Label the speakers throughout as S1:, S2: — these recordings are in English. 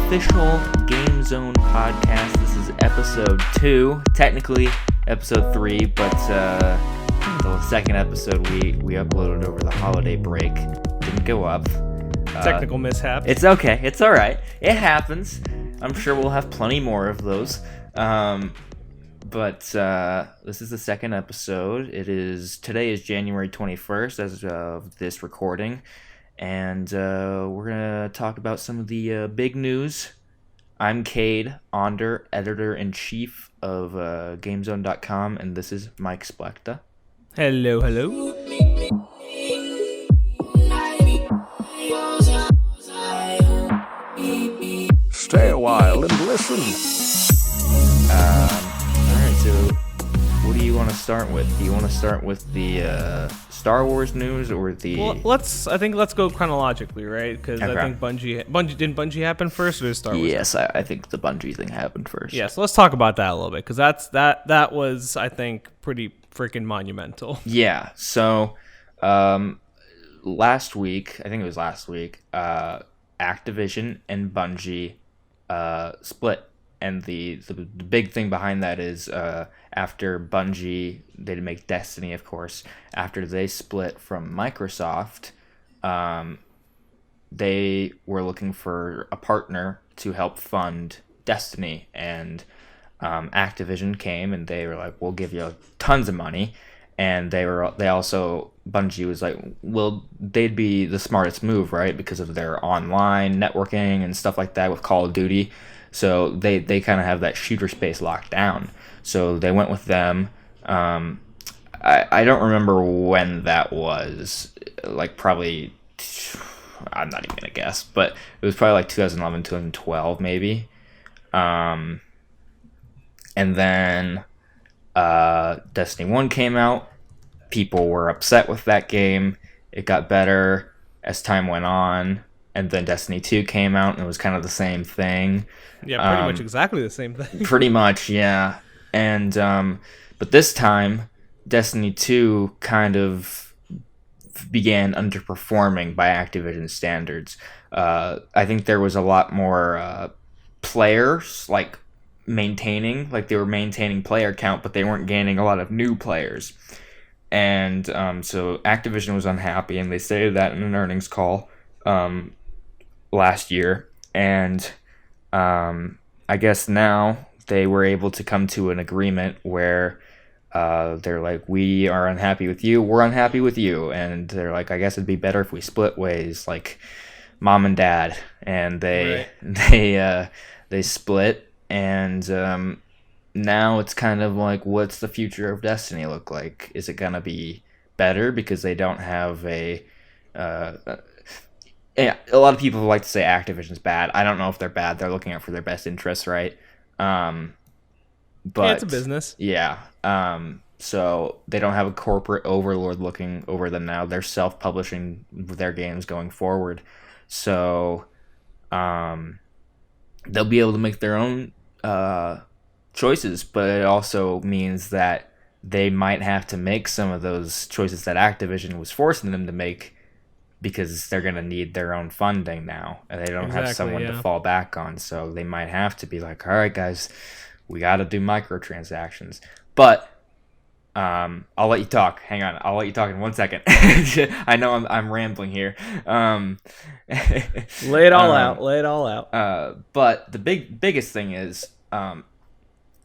S1: official GameZone podcast. This is episode 2, technically episode 3, but the second episode we uploaded over the holiday break didn't go up.
S2: Technical mishap.
S1: It's okay. It's all right. It happens. I'm sure we'll have plenty more of those. But this is the second episode. Today is January 21st as of this recording. And we're going to talk about some of the big news. I'm Cade, editor-in-chief of GameZone.com, and this is Mike Splechta.
S2: Hello, hello.
S3: Stay a while and listen.
S1: Alright, so what do you want to start with? Do you want to start with the Star Wars news or the...
S2: Well, let's go chronologically, right? Because
S1: Okay.
S2: I think didn't Bungie happen first, or did Star Wars?
S1: Yes, I think the Bungie thing happened first.
S2: Yeah, so let's talk about that a little bit, because that was, I think, pretty freaking monumental.
S1: Yeah, so last week, Activision and Bungie split. And the big thing behind that is after Bungie, they did make Destiny, of course. After they split from Microsoft, they were looking for a partner to help fund Destiny. And Activision came and they were like, we'll give you tons of money. And Bungie was like, well, they'd be the smartest move, right? Because of their online networking and stuff like that with Call of Duty. So they kind of have that shooter space locked down. So they went with them. I don't remember when that was. Like probably, I'm not even going to guess. But it was probably like 2011, 2012 maybe. And then Destiny 1 came out. People were upset with that game. It got better as time went on. And then Destiny 2 came out, and it was kind of the same thing.
S2: Yeah, pretty much exactly the same thing.
S1: Pretty much, yeah. And but this time, Destiny 2 kind of began underperforming by Activision standards. I think there was a lot more players, they were maintaining player count, but they weren't gaining a lot of new players. And so Activision was unhappy, and they stated that in an earnings call last year. And I guess now they were able to come to an agreement where they're like, we are unhappy with you, we're unhappy with you. And they're like, I guess it'd be better if we split ways, like mom and dad. And they split. And now it's kind of like, what's the future of Destiny look like? Is it going to be better because they don't have a lot of people like to say Activision's bad. I don't know if they're bad. They're looking out for their best interests, right? But
S2: yeah, it's a business.
S1: Yeah. So they don't have a corporate overlord looking over them now. They're self-publishing their games going forward. So they'll be able to make their own choices, but it also means that they might have to make some of those choices that Activision was forcing them to make, because they're going to need their own funding now, and they don't have someone to fall back on. So they might have to be like, all right, guys, we got to do microtransactions. But I'll let you talk. Hang on. I'll let you talk in 1 second. I know I'm rambling here.
S2: Lay it all out.
S1: But the biggest thing is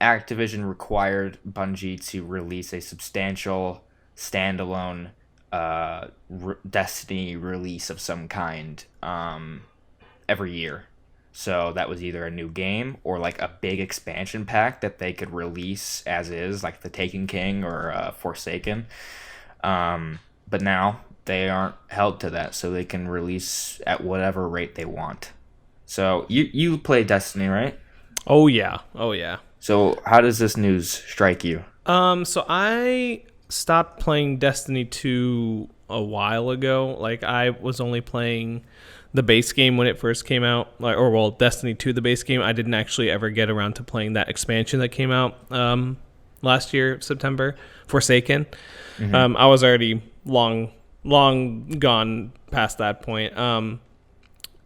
S1: Activision required Bungie to release a substantial standalone Destiny release of some kind every year. So that was either a new game or like a big expansion pack that they could release as is, like the Taken King or Forsaken. But now they aren't held to that, so they can release at whatever rate they want. So you play Destiny, right?
S2: Oh yeah.
S1: So how does this news strike you?
S2: So I stopped playing Destiny 2 a while ago. Like, I was only playing the base game when it first came out, Destiny 2, the base game. I didn't actually ever get around to playing that expansion that came out last year, September, Forsaken. Mm-hmm. I was already long gone past that point. And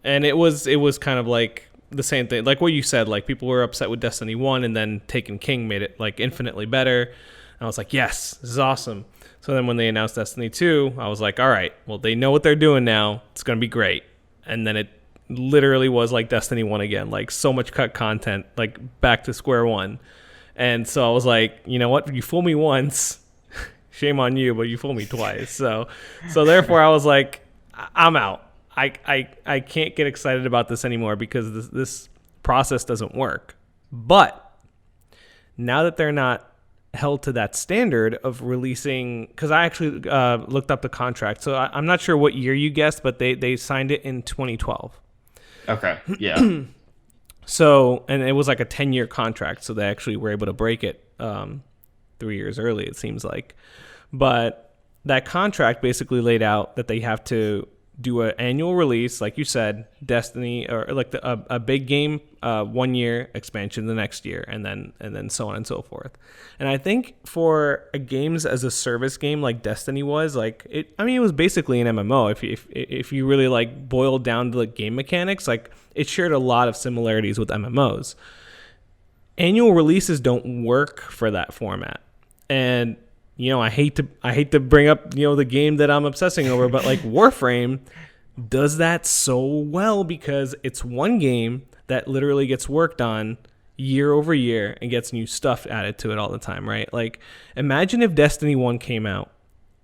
S2: it was kind of like the same thing. Like what you said, like people were upset with Destiny 1 and then Taken King made it like infinitely better. And I was like, yes, this is awesome. So then when they announced Destiny 2, I was like, all right, well, they know what they're doing now. It's going to be great. And then it literally was like Destiny 1 again, like so much cut content, like back to square one. And so I was like, you know what? You fool me once, shame on you, but you fooled me twice. So therefore I was like, I'm out. I can't get excited about this anymore because this process doesn't work. But now that they're not held to that standard of releasing, because I actually looked up the contract, so I'm not sure what year you guessed, but they signed it in 2012.
S1: Okay, yeah.
S2: So, and it was like a 10-year contract, so they actually were able to break it 3 years early, it seems like. But that contract basically laid out that they have to do an annual release, like you said, Destiny, or like a big game, 1 year expansion the next year, and then so on and so forth. And I think for a games as a service game like Destiny was, like it was basically an MMO. If you really like boiled down to the game mechanics, like it shared a lot of similarities with MMOs. Annual releases don't work for that format, and I hate to bring up, the game that I'm obsessing over, but like Warframe does that so well because it's one game that literally gets worked on year over year and gets new stuff added to it all the time, right? Like imagine if Destiny 1 came out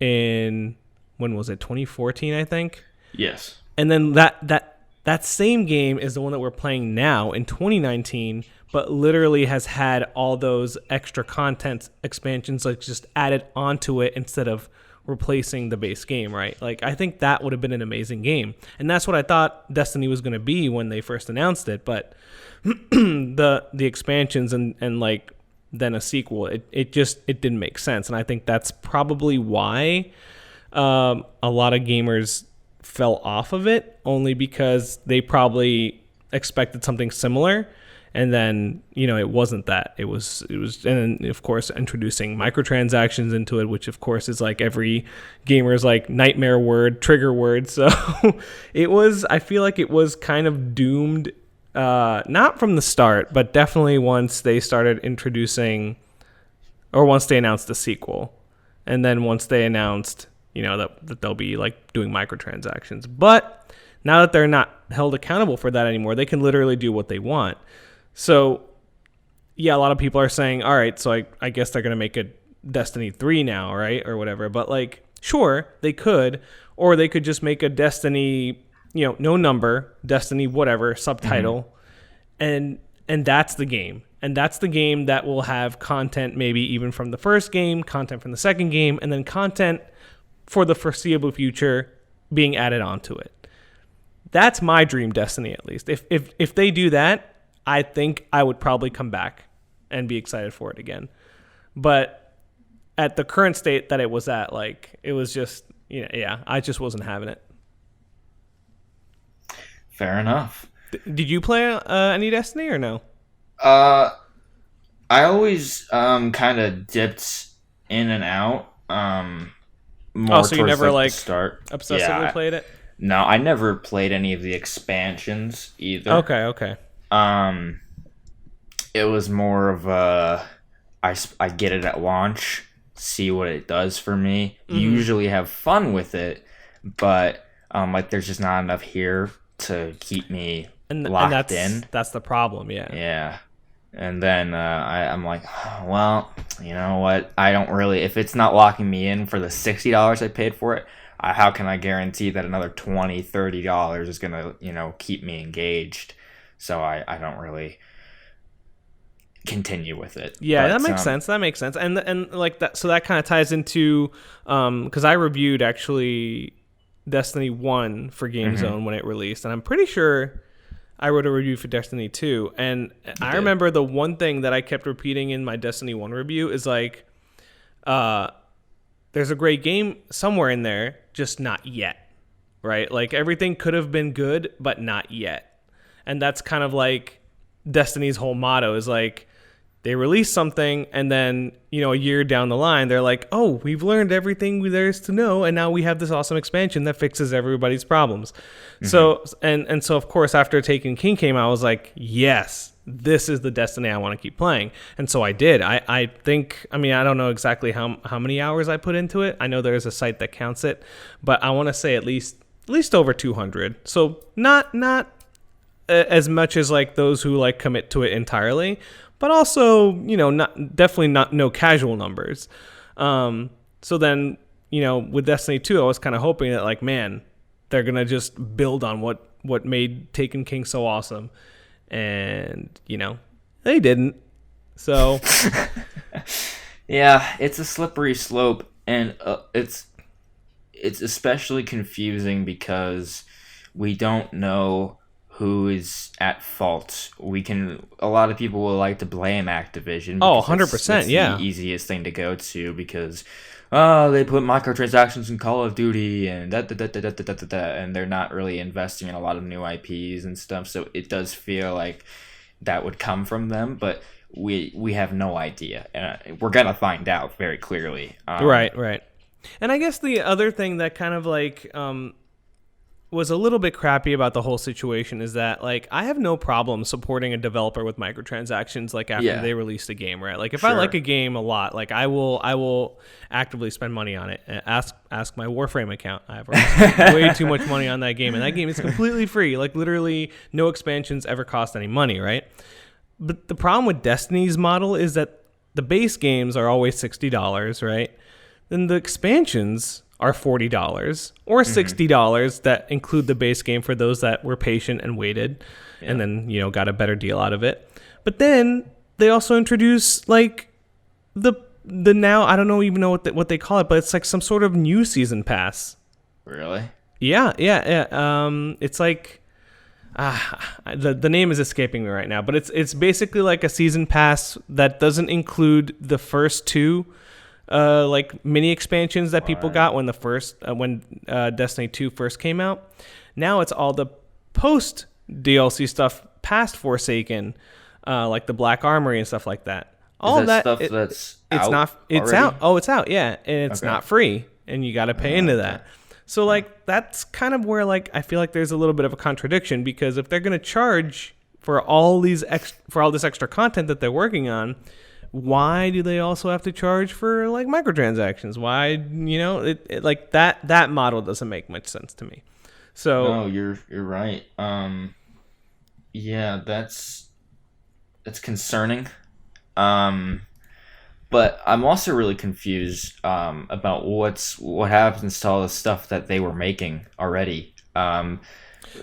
S2: in, when was it, 2014, I think?
S1: Yes.
S2: And then that same game is the one that we're playing now in 2019, but literally has had all those extra content expansions like just added onto it instead of replacing the base game, right? Like I think that would have been an amazing game. And that's what I thought Destiny was going to be when they first announced it, but the expansions and like then a sequel, it didn't make sense. And I think that's probably why a lot of gamers fell off of it, only because they probably expected something similar. And then, it wasn't that. It was, and then of course introducing microtransactions into it, which of course is like every gamer's like nightmare word, trigger word. So I feel like it was kind of doomed, not from the start, but definitely once they started introducing, or once they announced the sequel. And then once they announced, that they'll be like doing microtransactions. But now that they're not held accountable for that anymore, they can literally do what they want. So, yeah, a lot of people are saying, all right, so I guess they're going to make a Destiny 3 now, right, or whatever. But, like, sure, they could. Or they could just make a Destiny, no number, Destiny whatever, subtitle. Mm-hmm. And that's the game. And that's the game that will have content maybe even from the first game, content from the second game, and then content for the foreseeable future being added onto it. That's my dream Destiny, at least. If they do that, I think I would probably come back and be excited for it again. But at the current state that it was at, like, it was just, I just wasn't having it.
S1: Fair enough.
S2: Did you play any Destiny or no?
S1: I always kind of dipped in and out. More
S2: so you never
S1: the start.
S2: Obsessively played it?
S1: No, I never played any of the expansions either.
S2: Okay.
S1: It was more of I get it at launch, see what it does for me. Mm-hmm. Usually have fun with it, but like there's just not enough here to keep me locked in.
S2: That's the problem, yeah.
S1: Yeah. And then I'm like, oh, well, you know what? I don't really, if it's not locking me in for the $60 I paid for it, how can I guarantee that another $20, $30 is going to, keep me engaged? So I don't really continue with it.
S2: Yeah, that makes sense. That makes sense. And like that, so that kind of ties into, because I reviewed actually Destiny 1 for GameZone mm-hmm. when it released, and I'm pretty sure I wrote a review for Destiny 2, and I remember the one thing that I kept repeating in my Destiny 1 review is like, there's a great game somewhere in there, just not yet, right? Like everything could have been good, but not yet. And that's kind of like Destiny's whole motto is like, they release something, and then, a year down the line, they're like, oh, we've learned everything there is to know, and now we have this awesome expansion that fixes everybody's problems. So, and so, of course, after Taken King came out, I was like, yes, this is the Destiny I want to keep playing. And so I did. I think, I don't know exactly how many hours I put into it. I know there's a site that counts it, but I want to say at least over 200. So not as much as like those who like commit to it entirely, but also, definitely not no casual numbers. So then, with Destiny 2, I was kind of hoping that like, man, they're going to just build on what made Taken King so awesome. And, they didn't. So
S1: yeah, it's a slippery slope, and it's especially confusing because we don't know who is at fault. A lot of people will like to blame Activision.
S2: Oh, 100%,
S1: it's
S2: yeah.
S1: the easiest thing to go to because they put microtransactions in Call of Duty and and they're not really investing in a lot of new IPs and stuff. So it does feel like that would come from them, but we have no idea. We're gonna find out very clearly.
S2: Right. And I guess the other thing that kind of like was a little bit crappy about the whole situation is that like I have no problem supporting a developer with microtransactions like after they released a game, right? Like if I like a game a lot, like I will actively spend money on it. Ask my Warframe account. I have way too much money on that game, and that game is completely free. Like literally no expansions ever cost any money, right? But the problem with Destiny's model is that the base games are always $60, right? Then the expansions are $40 or $60 that include the base game for those that were patient and waited and then, got a better deal out of it. But then they also introduce like the now, I don't even know what they call it, but it's like some sort of new season pass.
S1: Really?
S2: Yeah. It's like the name is escaping me right now, but it's basically like a season pass that doesn't include the first two like mini expansions that people got when Destiny 2 first came out. Now it's all the post DLC stuff past Forsaken, like the Black Armory and stuff like that. All
S1: that stuff that's
S2: it's out. Oh, it's out. Yeah, and it's not free, and you got to pay into that. So like that's kind of where like I feel like there's a little bit of a contradiction, because if they're going to charge for all this extra content that they're working on, why do they also have to charge for like microtransactions? Why, like that model doesn't make much sense to me. So
S1: no, you're right. Yeah, that's concerning. But I'm also really confused about what happens to all the stuff that they were making already.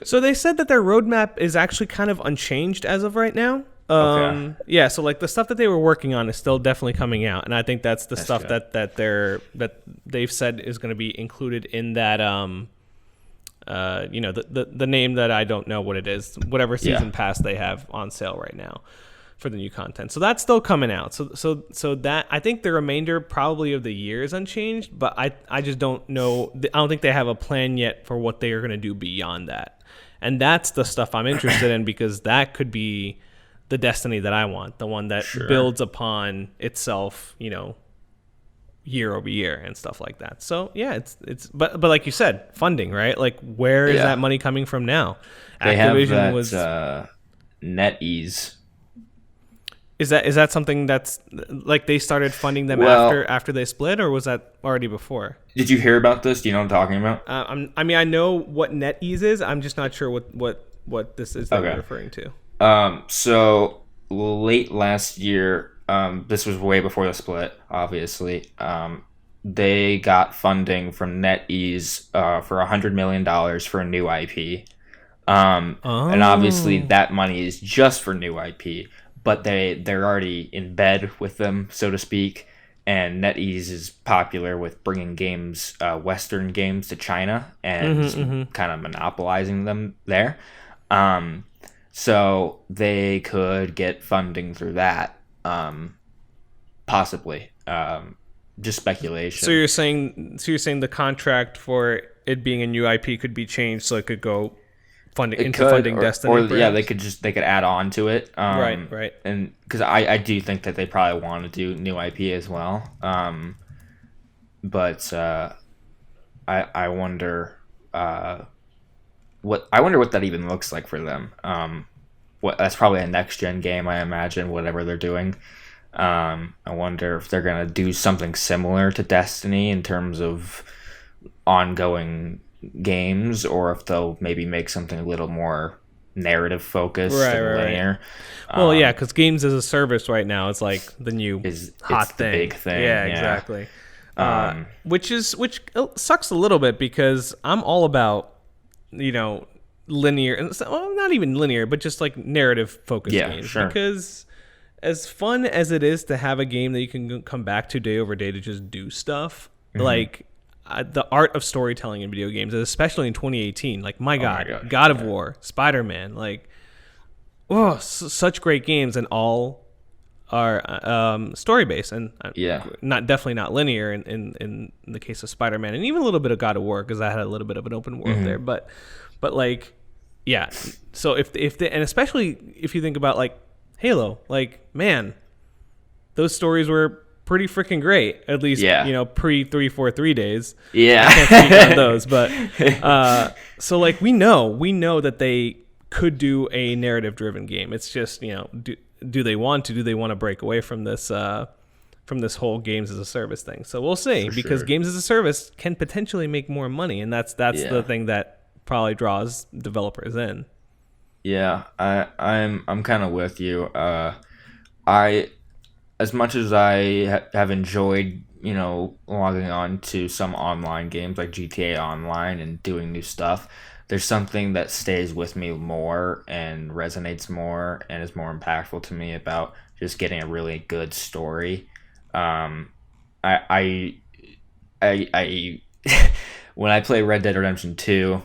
S2: So they said that their roadmap is actually kind of unchanged as of right now. Yeah, so like the stuff that they were working on is still definitely coming out, and I think that's stuff good. that they've said is going to be included in that the name that I don't know what it is, whatever season pass they have on sale right now for the new content. So that's still coming out. So that I think the remainder probably of the year is unchanged, but I just don't know. I don't think they have a plan yet for what they are going to do beyond that, and that's the stuff I'm interested in, because that could be the Destiny that I want, the one that builds upon itself, year over year and stuff like that. So yeah, but like you said, funding, right? Like where is that money coming from now?
S1: They Activision was NetEase.
S2: Is that something that's like they started funding them after they split, or was that already before?
S1: Did you hear about this? Do you know what I'm talking about?
S2: I know what NetEase is. I'm just not sure what this is that you're referring to.
S1: So late last year, this was way before the split, obviously. They got funding from NetEase for $100 million for a new IP. And obviously that money is just for new IP, but they're already in bed with them, so to speak. And NetEase is popular with bringing games, Western games, to China and kind of monopolizing them there. So they could get funding through that, possibly. Just speculation.
S2: So you're saying the contract for it being a new IP could be changed so it could go funding
S1: or,
S2: Destiny.
S1: or yeah,
S2: perhaps?
S1: they could add on to it.
S2: Right.
S1: And because I do think that they probably want to do new IP as well. But I wonder what that even looks like for them. That's probably a next gen game, I imagine. Whatever they're doing. I wonder if they're gonna do something similar to Destiny in terms of ongoing games, or if they'll maybe make something a little more narrative focused and linear.
S2: Well, yeah, because games as a service right now is like the new hot thing.
S1: The big thing.
S2: Yeah, exactly. Which sucks a little bit because I'm all about linear, well, not even linear, but just like narrative focused games.
S1: Sure.
S2: Because as fun as it is to have a game that you can come back to day over day to just do stuff, like the art of storytelling in video games, especially in 2018, like my God, God of War, Spider-Man, like such great games, and all are story based, and definitely not linear in the case of Spider-Man, and even a little bit of God of War because I had a little bit of an open world there, but like so if and especially if you think about like Halo, like, man, those stories were pretty freaking great, at least pre 343 days. I can't speak on those, but so like we know that they could do a narrative driven game. It's just do they want to break away from this whole games as a service thing? So we'll see, because games as a service can potentially make more money, and that's the thing that probably draws developers in.
S1: Yeah, I'm kind of with you. As much as I have enjoyed, logging on to some online games like GTA Online and doing new stuff, there's something that stays with me more and resonates more and is more impactful to me about just getting a really good story. I when I play Red Dead Redemption 2,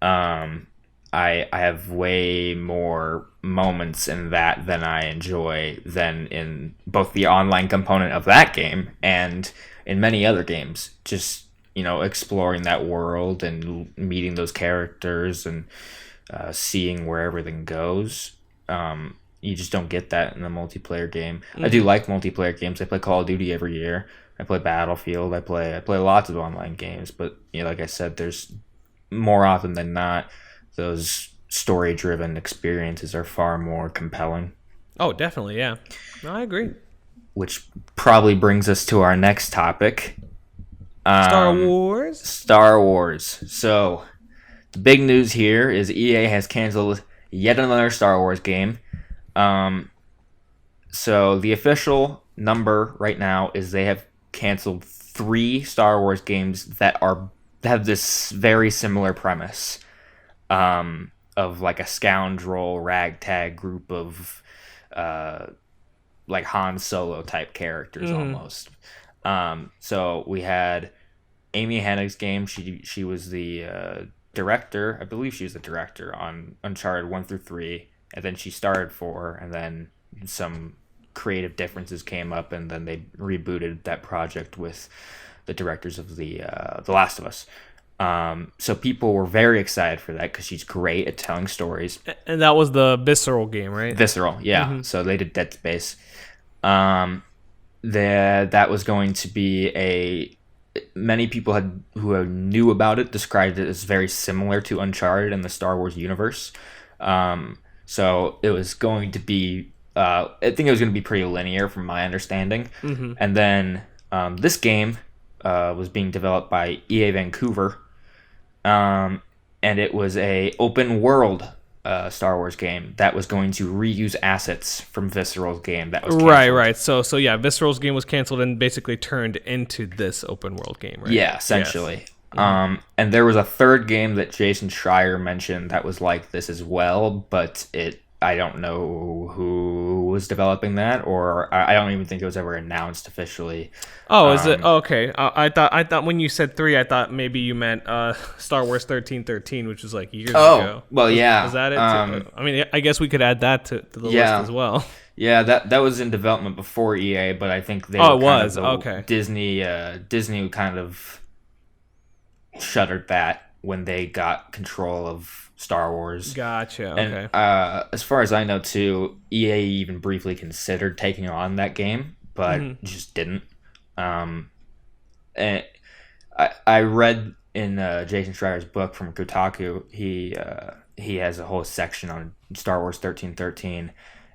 S1: I have way more moments in that than I enjoy than in both the online component of that game and in many other games. Just, exploring that world and meeting those characters and seeing where everything goes. You just don't get that in a multiplayer game. I do like multiplayer games. I play Call of Duty every year. I play Battlefield. I play lots of online games. But, like I said, there's more often than not, those story-driven experiences are far more compelling.
S2: Oh, definitely, yeah. No, I agree.
S1: Which probably brings us to our next topic.
S2: Star Wars?
S1: Star Wars. So, the big news here is EA has canceled yet another Star Wars game. So, the official number right now is they have canceled 3 Star Wars games that have this very similar premise. Of like a scoundrel ragtag group of like Han Solo type characters almost. So we had Amy Hennig's game. She was the director. I believe she was the director on Uncharted 1 through 3, and then she starred 4, and then some creative differences came up, and then they rebooted that project with the directors of the Last of Us. So people were very excited for that because she's great at telling stories.
S2: And that was the Visceral game, right?
S1: Visceral, yeah. Mm-hmm. So they did Dead Space. That was going to be many people who knew about it described it as very similar to Uncharted in the Star Wars universe. So it was going to be, I think it was going to be pretty linear from my understanding. Mm-hmm. And then this game was being developed by EA Vancouver. And it was a open world Star Wars game that was going to reuse assets from Visceral's game that was canceled.
S2: Right. So yeah, Visceral's game was canceled and basically turned into this open world game, right?
S1: Yeah, essentially. Yes. And there was a third game that Jason Schreier mentioned that was like this as well, but I don't know who was developing that, or I don't even think it was ever announced officially.
S2: Oh, is it? Okay. I thought when you said 3, I thought maybe you meant Star Wars 1313, which was like years ago.
S1: Well, yeah.
S2: Was that it? I mean, I guess we could add that to the list as well.
S1: Yeah, that was in development before EA, but I think they
S2: okay.
S1: Disney kind of shuttered that when they got control of Star Wars.
S2: Gotcha. Okay.
S1: And as far as I know, too, EA even briefly considered taking on that game, but just didn't. And I read in Jason Schreier's book from Kotaku, he has a whole section on Star Wars 1313,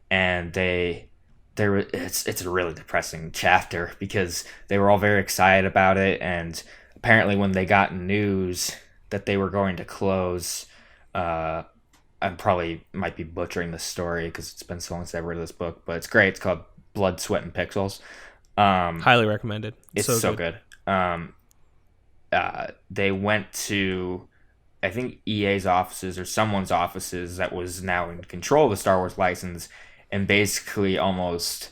S1: and it's a really depressing chapter because they were all very excited about it, and apparently when they got news that they were going to close, I probably might be butchering the story because it's been so long since I've read this book, but it's great. It's called Blood, Sweat, and Pixels.
S2: Highly recommended.
S1: It's so good. They went to, I think, EA's offices or someone's offices that was now in control of the Star Wars license, and basically almost,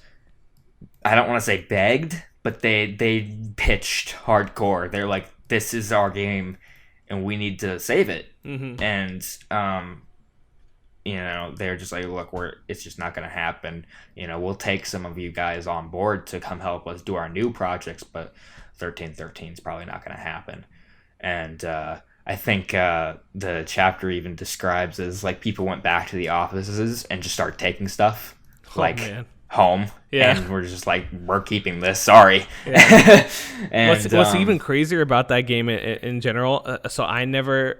S1: I don't want to say begged, but they pitched hardcore. They're like, this is our game and we need to save it. And they're just like, look, it's just not going to happen. We'll take some of you guys on board to come help us do our new projects, but 1313 is probably not going to happen. And I think the chapter even describes as like people went back to the offices and just started taking stuff home. Yeah. And we're just like, we're keeping this. Sorry. Yeah.
S2: And what's even crazier about that game in general? So I never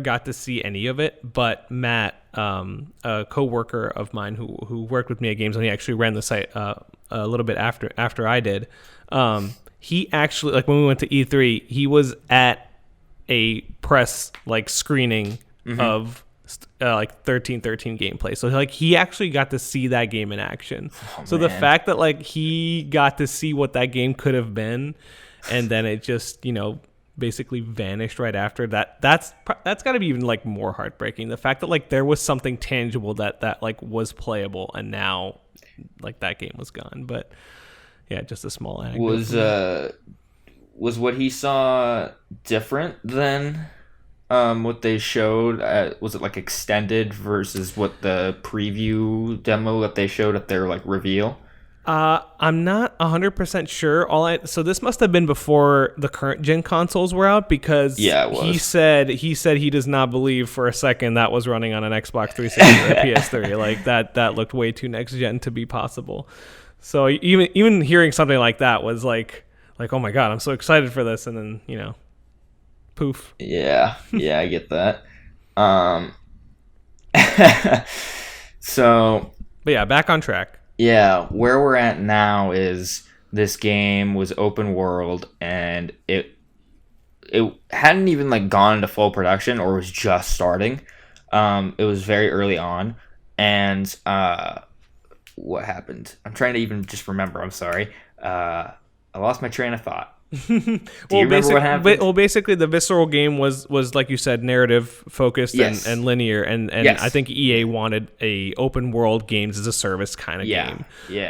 S2: got to see any of it, but Matt, a coworker of mine who worked with me at GameZone, he actually ran the site a little bit after I did. He actually, like when we went to E3, he was at a press screening of 1313 gameplay. So he actually got to see that game in action. So the fact that he got to see what that game could have been, and then it just basically vanished right after that's got to be even more heartbreaking. The fact that there was something tangible that was playable, and now that game was gone. But yeah, just a small anecdote.
S1: Was what he saw different than what they showed? Was it extended versus what the preview demo that they showed at their reveal?
S2: I'm not 100% sure. So this must have been before the current gen consoles were out, because
S1: it was.
S2: He said he does not believe for a second that was running on an Xbox 360 or PS3. That looked way too next gen to be possible. So even hearing something like that was like, oh my god, I'm so excited for this, and then poof.
S1: Yeah, I get that. So,
S2: but yeah, back on track.
S1: Yeah, where we're at now is this game was open world, and it hadn't even gone into full production or was just starting. It was very early on, and what happened? I'm trying to even just remember. I'm sorry. I lost my train of thought. Do you remember what happened?
S2: Well, basically, the visceral game was like you said, narrative focused and linear, and
S1: yes.
S2: I think EA wanted a open world games as a service kind of game,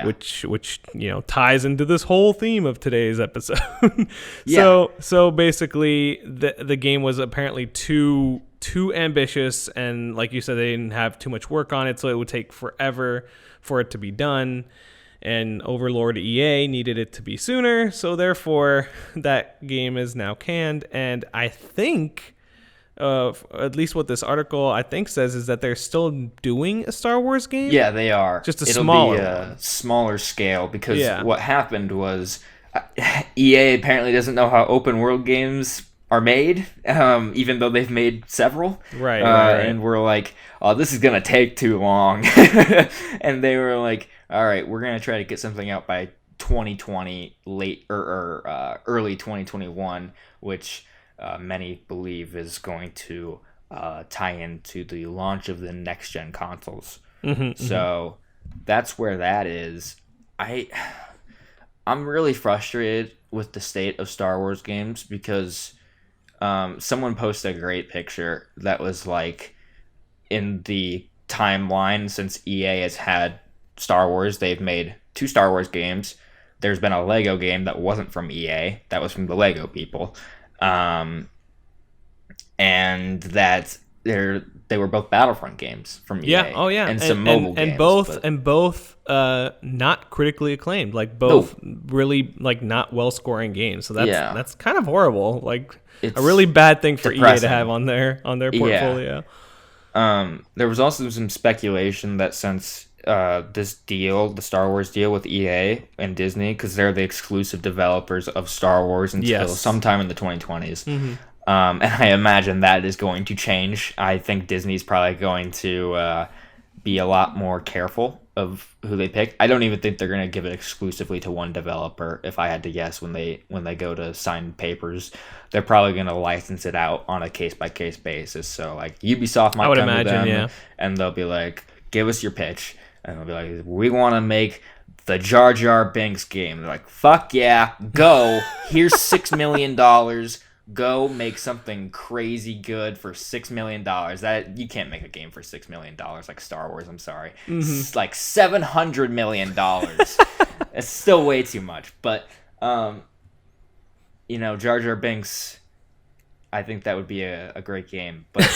S2: which ties into this whole theme of today's episode. So basically, the game was apparently too ambitious, and like you said, they didn't have too much work on it, so it would take forever for it to be done. And Overlord EA needed it to be sooner, so therefore that game is now canned. And I think, at least what this article I think says, is that they're still doing a Star Wars game.
S1: Yeah, they are.
S2: Just
S1: It'll
S2: smaller
S1: be a smaller scale, because what happened was EA apparently doesn't know how open world games are made, even though they've made several.
S2: Right.
S1: And we're like, oh, this is gonna take too long. And they were like, all right, we're going to try to get something out by 2020, late or early 2021, which many believe is going to tie into the launch of the next-gen consoles. So that's where that is. I'm really frustrated with the state of Star Wars games, because someone posted a great picture that was in the timeline since EA has had Star Wars, they've made 2 Star Wars games. There's been a Lego game that wasn't from EA, that was from the Lego people, and that they were both Battlefront games from EA.
S2: Yeah. Oh yeah.
S1: And some mobile games.
S2: And both not critically acclaimed. Like both really like not well scoring games. So that's kind of horrible. Like
S1: It's
S2: a really bad thing for EA to
S1: depressing.
S2: have on their portfolio.
S1: There was also some speculation that since this deal, the Star Wars deal with EA and Disney, because they're the exclusive developers of Star Wars until sometime in the 2020s. And I imagine that is going to change. I think Disney's probably going to be a lot more careful of who they pick. I don't even think they're going to give it exclusively to one developer. If I had to guess, when they go to sign papers, they're probably going to license it out on a case-by-case basis. So like Ubisoft might come to them, and they'll be like, give us your pitch. And they'll be like, we want to make the Jar Jar Binks game. They're like, fuck yeah, go. Here's $6 million. Go make something crazy good for $6 million. That you can't make a game for $6 million like Star Wars. I'm sorry. It's like $700 million. It's still way too much. But Jar Jar Binks, I think that would be a great game. But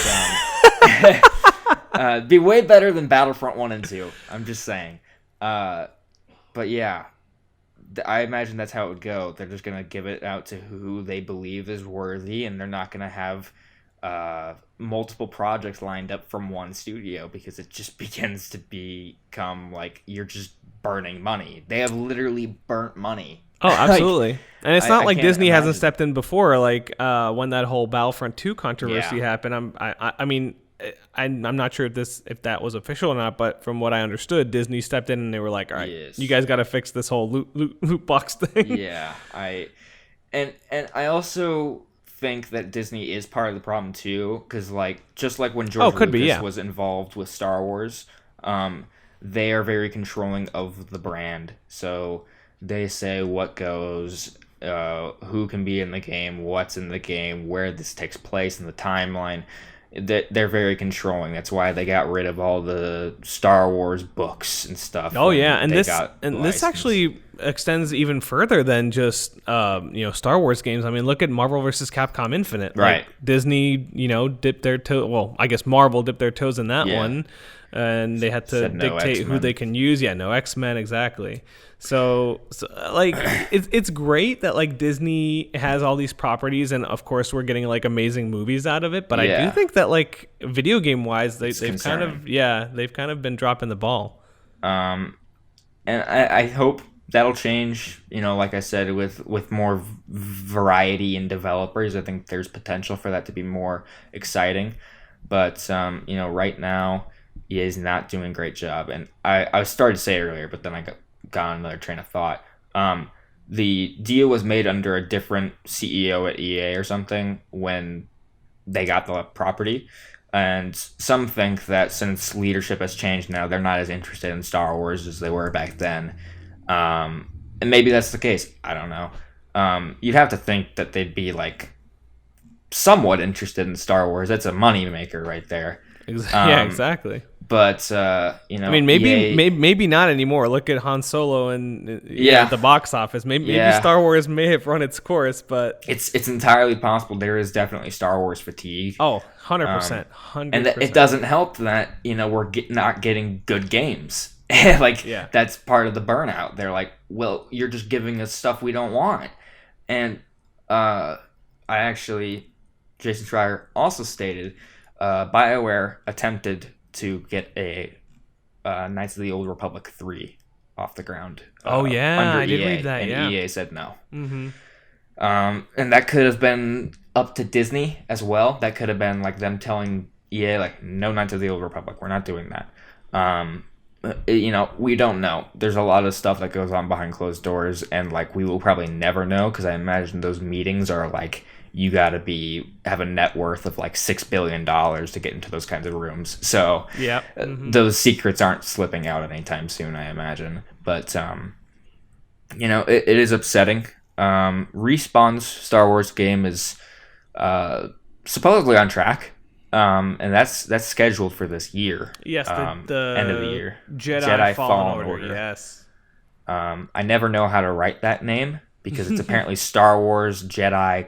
S1: be way better than Battlefront 1 and 2. I'm just saying. But yeah. I imagine that's how it would go. They're just going to give it out to who they believe is worthy, and they're not going to have multiple projects lined up from one studio, because it just begins to become like you're just burning money. They have literally burnt money.
S2: Oh, absolutely. And it's not like Disney hasn't
S1: imagine.
S2: stepped in before. Like when that whole Battlefront 2 controversy happened, I mean, I'm not sure if that was official or not, but from what I understood, Disney stepped in and they were like, all right, you guys got to fix this whole loot box thing.
S1: Yeah, I also think that Disney is part of the problem too, because like just like when George Lucas was involved with Star Wars, they are very controlling of the brand. So they say what goes, who can be in the game, what's in the game, where this takes place in the timeline. They're very controlling. That's why they got rid of all the Star Wars books and stuff.
S2: Oh yeah, and this actually extends even further than just Star Wars games. I mean, look at Marvel vs. Capcom Infinite.
S1: Right.
S2: Like, Disney, dipped their toe. Well, I guess Marvel dipped their toes in that one, and they had to dictate who they can use. Yeah, no X-Men, exactly. So like it's great that like Disney has all these properties, and of course we're getting like amazing movies out of it. But I do think that like video game wise, they've kind of been dropping the ball.
S1: And I hope that'll change. Like I said, with more variety in developers, I think there's potential for that to be more exciting. But right now, EA is not doing a great job, and I started to say earlier, but then I got on another train of thought. The deal was made under a different CEO at EA or something when they got the property, and some think that since leadership has changed now, they're not as interested in Star Wars as they were back then. And maybe that's the case. I don't know. You'd have to think that they'd be like somewhat interested in Star Wars. That's a money maker right there.
S2: Yeah, exactly.
S1: But I mean,
S2: maybe not anymore. Look at Han Solo and the box office. Maybe Star Wars may have run its course, but
S1: it's entirely possible. There is definitely Star Wars fatigue.
S2: Oh, 100%, 100%.
S1: And it doesn't help that we're not getting good games. That's part of the burnout. They're like, well, you're just giving us stuff we don't want. And Jason Schreier also stated, BioWare attempted to get a Knights of the Old Republic 3 off the ground.
S2: Under I did
S1: EA,
S2: read that,
S1: and EA said no. Mm-hmm. And that could have been up to Disney as well. That could have been like them telling EA, like, no Knights of the Old Republic, we're not doing that. We don't know. There's a lot of stuff that goes on behind closed doors, and like we will probably never know, because I imagine those meetings are like, you got to have a net worth of like $6 billion to get into those kinds of rooms. So those secrets aren't slipping out anytime soon, I imagine. But, it is upsetting. Respawn's Star Wars game is supposedly on track. And that's scheduled for this year.
S2: Yes, the
S1: end of the year.
S2: Jedi Fallen Order. Yes.
S1: I never know how to write that name. because it's apparently Star Wars Jedi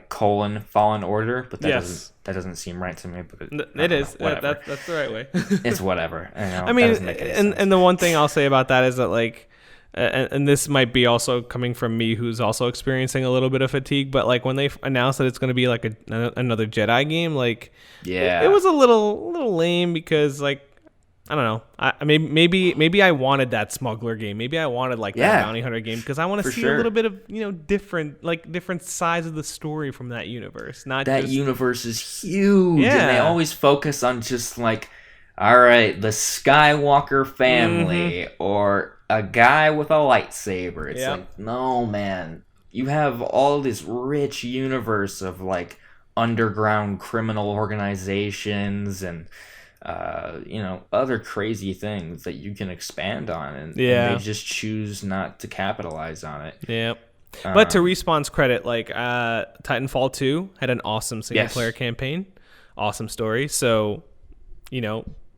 S1: Fallen Order, but that
S2: Yes.
S1: doesn't seem right to me. But
S2: It is.
S1: whatever.
S2: That's the right way.
S1: It's whatever.
S2: I mean, and the one thing I'll say about that is that, like, and this might be also coming from me, who's also experiencing a little bit of fatigue, but like when they announced that it's going to be like another Jedi game, like,
S1: yeah,
S2: it was a little lame, because, like, I don't know. Maybe I wanted that smuggler game. Maybe I wanted, like, that bounty hunter game, because I want to see a little bit of, different sides of the story from that universe. Not
S1: that
S2: just,
S1: universe is huge,
S2: Yeah.
S1: and they always focus on just like, all right, the Skywalker family or a guy with a lightsaber. It's like, no, man, you have all this rich universe of like underground criminal organizations and other crazy things that you can expand on, and they just choose not to capitalize on it.
S2: Yeah. But to Respawn's credit, like, Titanfall 2 had an awesome single-player campaign, awesome story. So,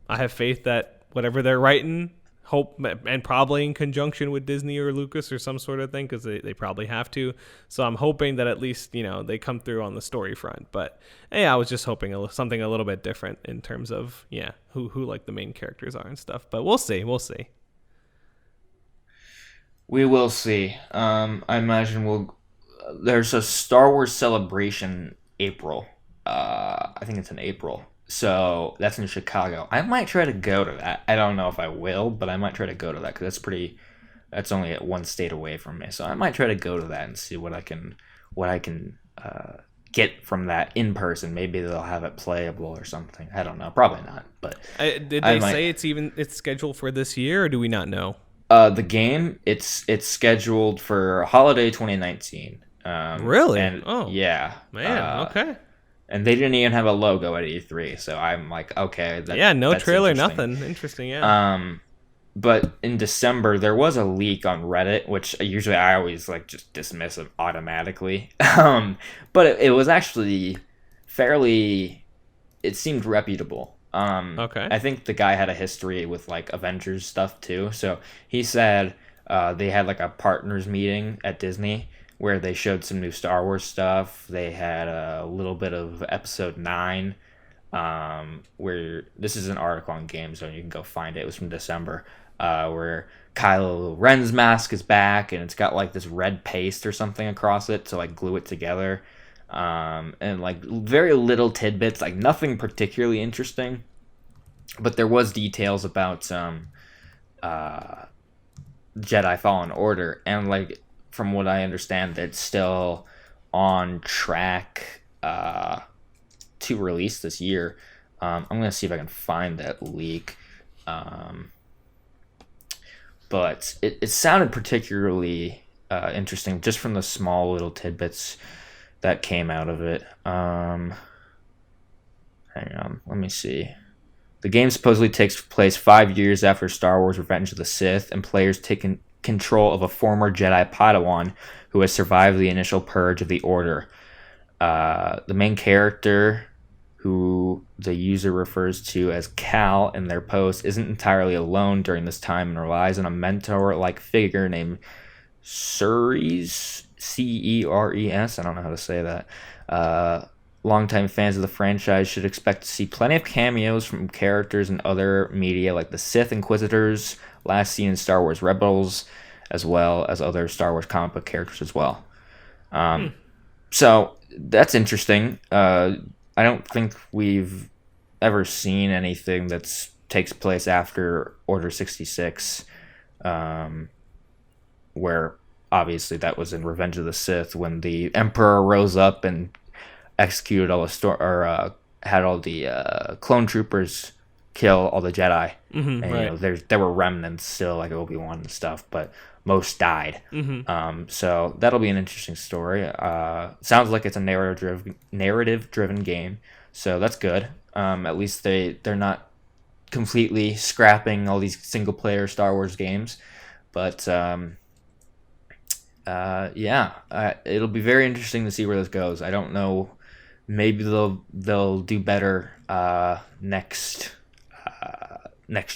S2: I have faith that whatever they're writing, hope, and probably in conjunction with Disney or Lucas or some sort of thing, because they probably have to. So I'm hoping that at least, they come through on the story front. But yeah, I was just hoping something a little bit different in terms of, who like the main characters are and stuff. But we'll see.
S1: We will see. I imagine there's a Star Wars Celebration April. I think it's in April. So that's in Chicago. I might try to go to that. I don't know if I will, but I might try to go to that, because that's only at one state away from me. So I might try to go to that and see what I can get from that in person. Maybe they'll have it playable or something. I don't know. Probably not. But
S2: did they say it's scheduled for this year, or do we not know?
S1: The game, it's scheduled for holiday 2019.
S2: Really?
S1: And, yeah.
S2: Man, okay.
S1: And they didn't even have a logo at E3, so I'm like, okay.
S2: No
S1: that's
S2: trailer,
S1: interesting.
S2: nothing. Interesting, yeah.
S1: But in December, there was a leak on Reddit, which usually I always like just dismiss it automatically. But it was actually it seemed reputable.
S2: Okay.
S1: I think the guy had a history with like Avengers stuff too. So he said they had like a partners meeting at Disney where they showed some new Star Wars stuff. They had a little bit of Episode 9, where this is an article on GameZone. You can go find it. It was from December, where Kylo Ren's mask is back, and it's got like this red paste or something across it to like glue it together. And like very little tidbits, like nothing particularly interesting. But there was details about Jedi Fallen Order, and like, from what I understand, it's still on track to release this year. I'm going to see if I can find that leak. But it sounded particularly interesting just from the small little tidbits that came out of it. Hang on, let me see. The game supposedly takes place 5 years after Star Wars Revenge of the Sith, and players take control of a former Jedi Padawan who has survived the initial purge of the Order. The main character, who the user refers to as Cal in their post, isn't entirely alone during this time and relies on a mentor-like figure named Ceres, Ceres. I don't know how to say that. Longtime fans of the franchise should expect to see plenty of cameos from characters in other media like the Sith Inquisitors, last seen in Star Wars Rebels, as well as other Star Wars comic book characters as well. So that's interesting. I don't think we've ever seen anything that takes place after Order 66, where obviously that was in Revenge of the Sith when the Emperor rose up and executed all the had all the clone troopers kill all the Jedi. And right. There were remnants still, like Obi-Wan and stuff, but most died. So that'll be an interesting story. Sounds like it's a narrative driven game, so that's good. At least they're not completely scrapping all these single player Star Wars games, but it'll be very interesting to see where this goes. I don't know. Maybe they'll do better next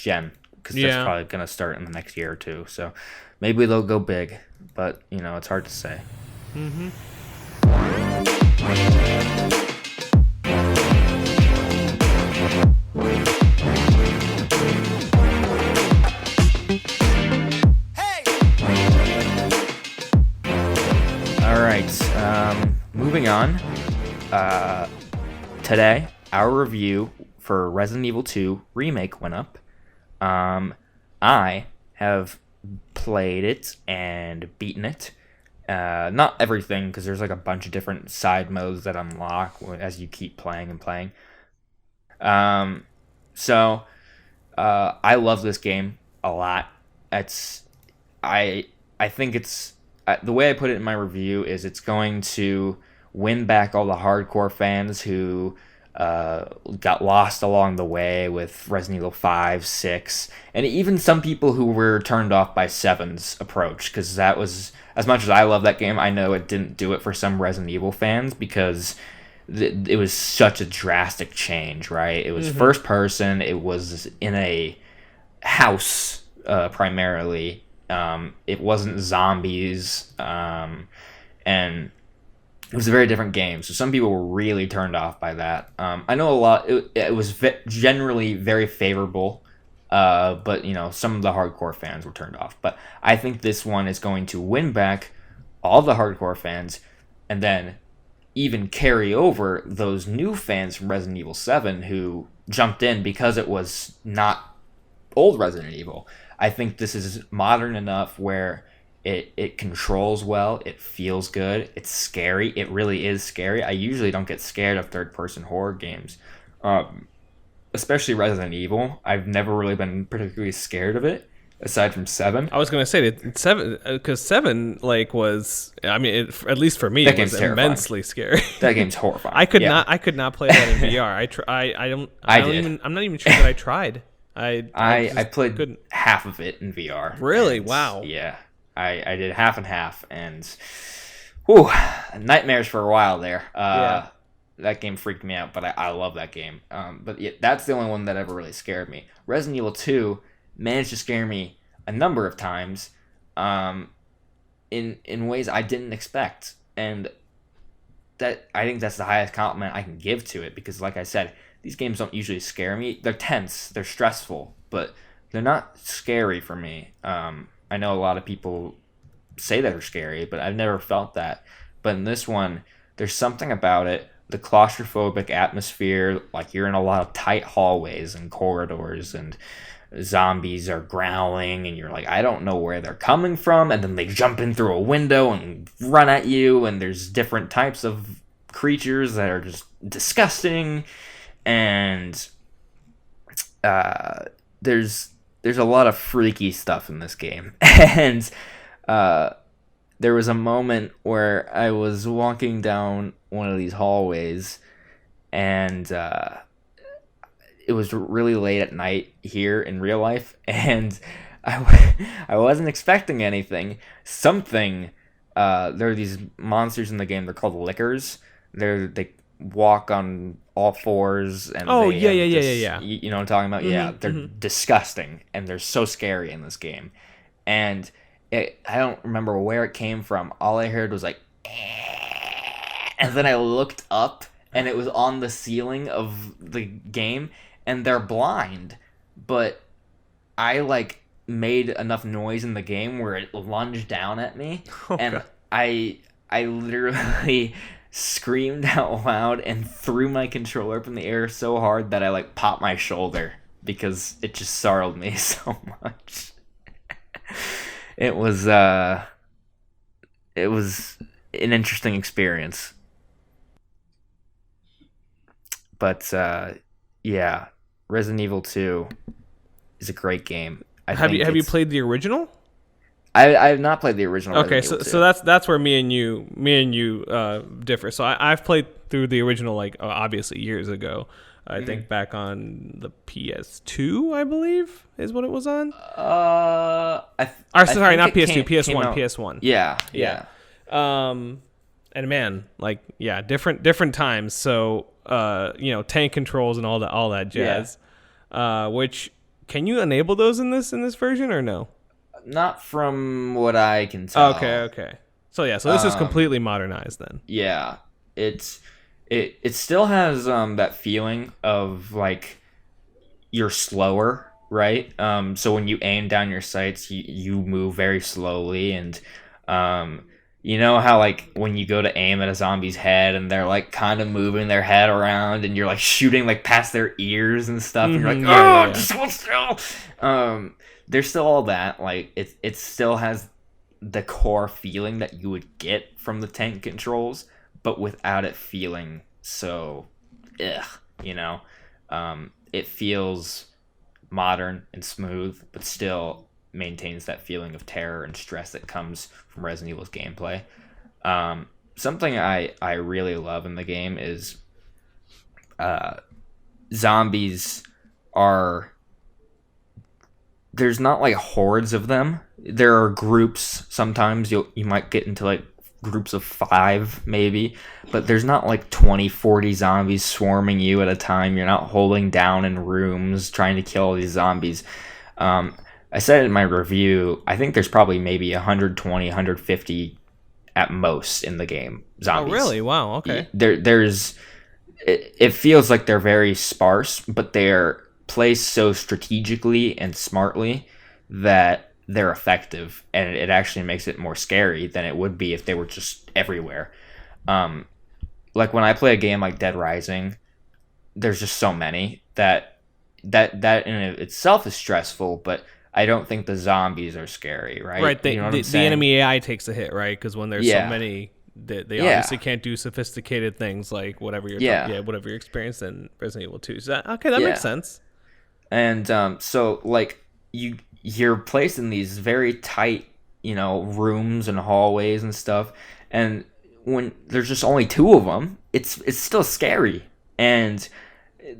S1: gen, because that's probably gonna start in the next year or two. So maybe they'll go big, but it's hard to say. All right, moving on. Today, our review for Resident Evil 2 Remake went up. I have played it and beaten it. Not everything, because there's like a bunch of different side modes that unlock as you keep playing and playing. So I love this game a lot. I think it's the way I put it in my review is it's going to win back all the hardcore fans who got lost along the way with Resident Evil 5, 6, and even some people who were turned off by 7's approach, because that was, as much as I love that game, I know it didn't do it for some Resident Evil fans, because it was such a drastic change, right? It was first person, it was in a house, primarily. It wasn't zombies, and it was a very different game, so some people were really turned off by that. I know a lot. It was generally very favorable, but some of the hardcore fans were turned off. But I think this one is going to win back all the hardcore fans, and then even carry over those new fans from Resident Evil 7 who jumped in because it was not old Resident Evil. I think this is modern enough where it controls well, it feels good, it's scary, it really is scary. I usually don't get scared of third-person horror games, especially Resident Evil. I've never really been particularly scared of it, aside from 7.
S2: I was going to say that 7, because 7 was, I mean, at least for me,
S1: That
S2: it was
S1: game's terrifying.
S2: immensely scary.
S1: That game's horrifying.
S2: I could not play that in VR. I'm not even sure that I tried.
S1: I played half of it in VR.
S2: Really?
S1: And,
S2: wow.
S1: Yeah. I did half and half, and whew, nightmares for a while there. That game freaked me out, but I love that game. But yeah, that's the only one that ever really scared me. Resident Evil 2 managed to scare me a number of times, in ways I didn't expect, and that I think that's the highest compliment I can give to it, because like I said, these games don't usually scare me. They're tense, they're stressful, but they're not scary for me. I know a lot of people say they're scary, but I've never felt that. But in this one, there's something about it, the claustrophobic atmosphere, like you're in a lot of tight hallways and corridors, and zombies are growling, and you're like, I don't know where they're coming from, and then they jump in through a window and run at you, and there's different types of creatures that are just disgusting, and there's a lot of freaky stuff in this game. And there was a moment where I was walking down one of these hallways, and it was really late at night here in real life, and I wasn't expecting anything. There are these monsters in the game, they're called lickers. They walk on all fours, and
S2: yeah.
S1: You know what I'm talking about? Yeah, they're disgusting, and they're so scary in this game. And I don't remember where it came from. All I heard was like, and then I looked up, and it was on the ceiling of the game, and they're blind, but I made enough noise in the game where it lunged down at me, and I literally screamed out loud and threw my controller up in the air so hard that I popped my shoulder, because it just startled me so much. It was an interesting experience. But yeah, Resident Evil 2 is a great game.
S2: Have you played the original?
S1: I have not played the original.
S2: Okay, so that's where me and you differ. So I've played through the original obviously years ago. I think back on the PS2, I believe, is what it was on. Not PS2, PS1, PS1.
S1: Yeah.
S2: And man, different times. So tank controls and all that jazz. Yeah. Which, can you enable those in this version or no?
S1: Not from what I can tell.
S2: Okay. So this is completely modernized then.
S1: Yeah, it still has that feeling of like you're slower, right? So when you aim down your sights, you move very slowly, and you know how like when you go to aim at a zombie's head and they're like kind of moving their head around and you're like shooting like past their ears and stuff, and you're like, oh, just hold still. There's still all that. Like it still has the core feeling that you would get from the tank controls, but without it feeling so, you know. It feels modern and smooth, but still maintains that feeling of terror and stress that comes from Resident Evil's gameplay. Something I really love in the game is zombies are... There's not like hordes of them. There are groups. Sometimes you might get into like groups of 5 maybe, but there's not like 20-40 zombies swarming you at a time. You're not holding down in rooms trying to kill these zombies. I said in my review, I think there's probably maybe 120, 150 at most in the game zombies.
S2: Oh really? Wow. Okay.
S1: There's it feels like they're very sparse, but they're placed so strategically and smartly that they're effective, and it actually makes it more scary than it would be if they were just everywhere. Like when I play a game like Dead Rising, there's just so many that in itself is stressful, but I don't think the zombies are scary, right?
S2: Right.
S1: You know what I'm
S2: the
S1: saying?
S2: enemy AI takes a hit, right? Because when there's so many, they obviously can't do sophisticated things like whatever whatever you're experienced in Resident Evil 2. So that makes sense.
S1: And so like you're placed in these very tight, rooms and hallways and stuff, and when there's just only 2 of them, it's still scary, and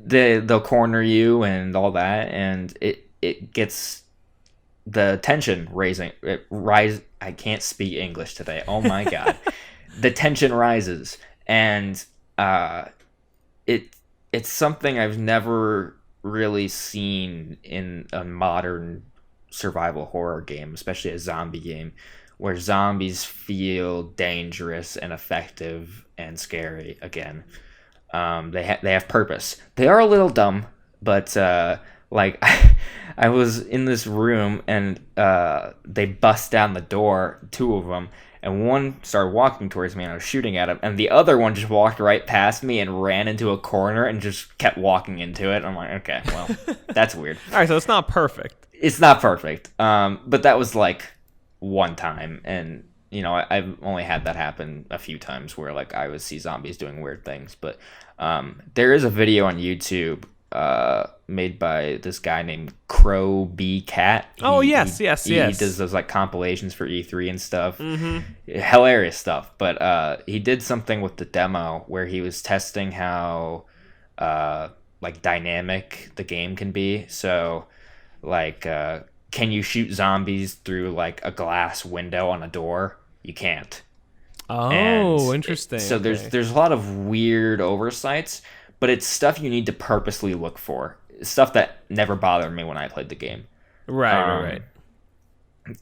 S1: they'll corner you and all that, and it gets the tension raising. I can't speak English today. Oh my god. The tension rises, and it's something I've never really seen in a modern survival horror game, especially a zombie game, where zombies feel dangerous and effective and scary again. They have purpose. They are a little dumb, but like I was in this room and they bust down the door, 2 of them, and one started walking towards me and I was shooting at him, and the other one just walked right past me and ran into a corner and just kept walking into it. I'm like, okay, well, that's weird.
S2: All right, so it's not perfect.
S1: It's not perfect, but that was like one time, and I've only had that happen a few times where like I would see zombies doing weird things. But there is a video on YouTube made by this guy named Crow B Cat. He does those like compilations for E3 and stuff. Hilarious stuff. But he did something with the demo where he was testing how like dynamic the game can be. So like can you shoot zombies through like a glass window on a door? You can't.
S2: Interesting.
S1: So there's a lot of weird oversights, but it's stuff you need to purposely look for. Stuff that never bothered me when I played the game.
S2: Right.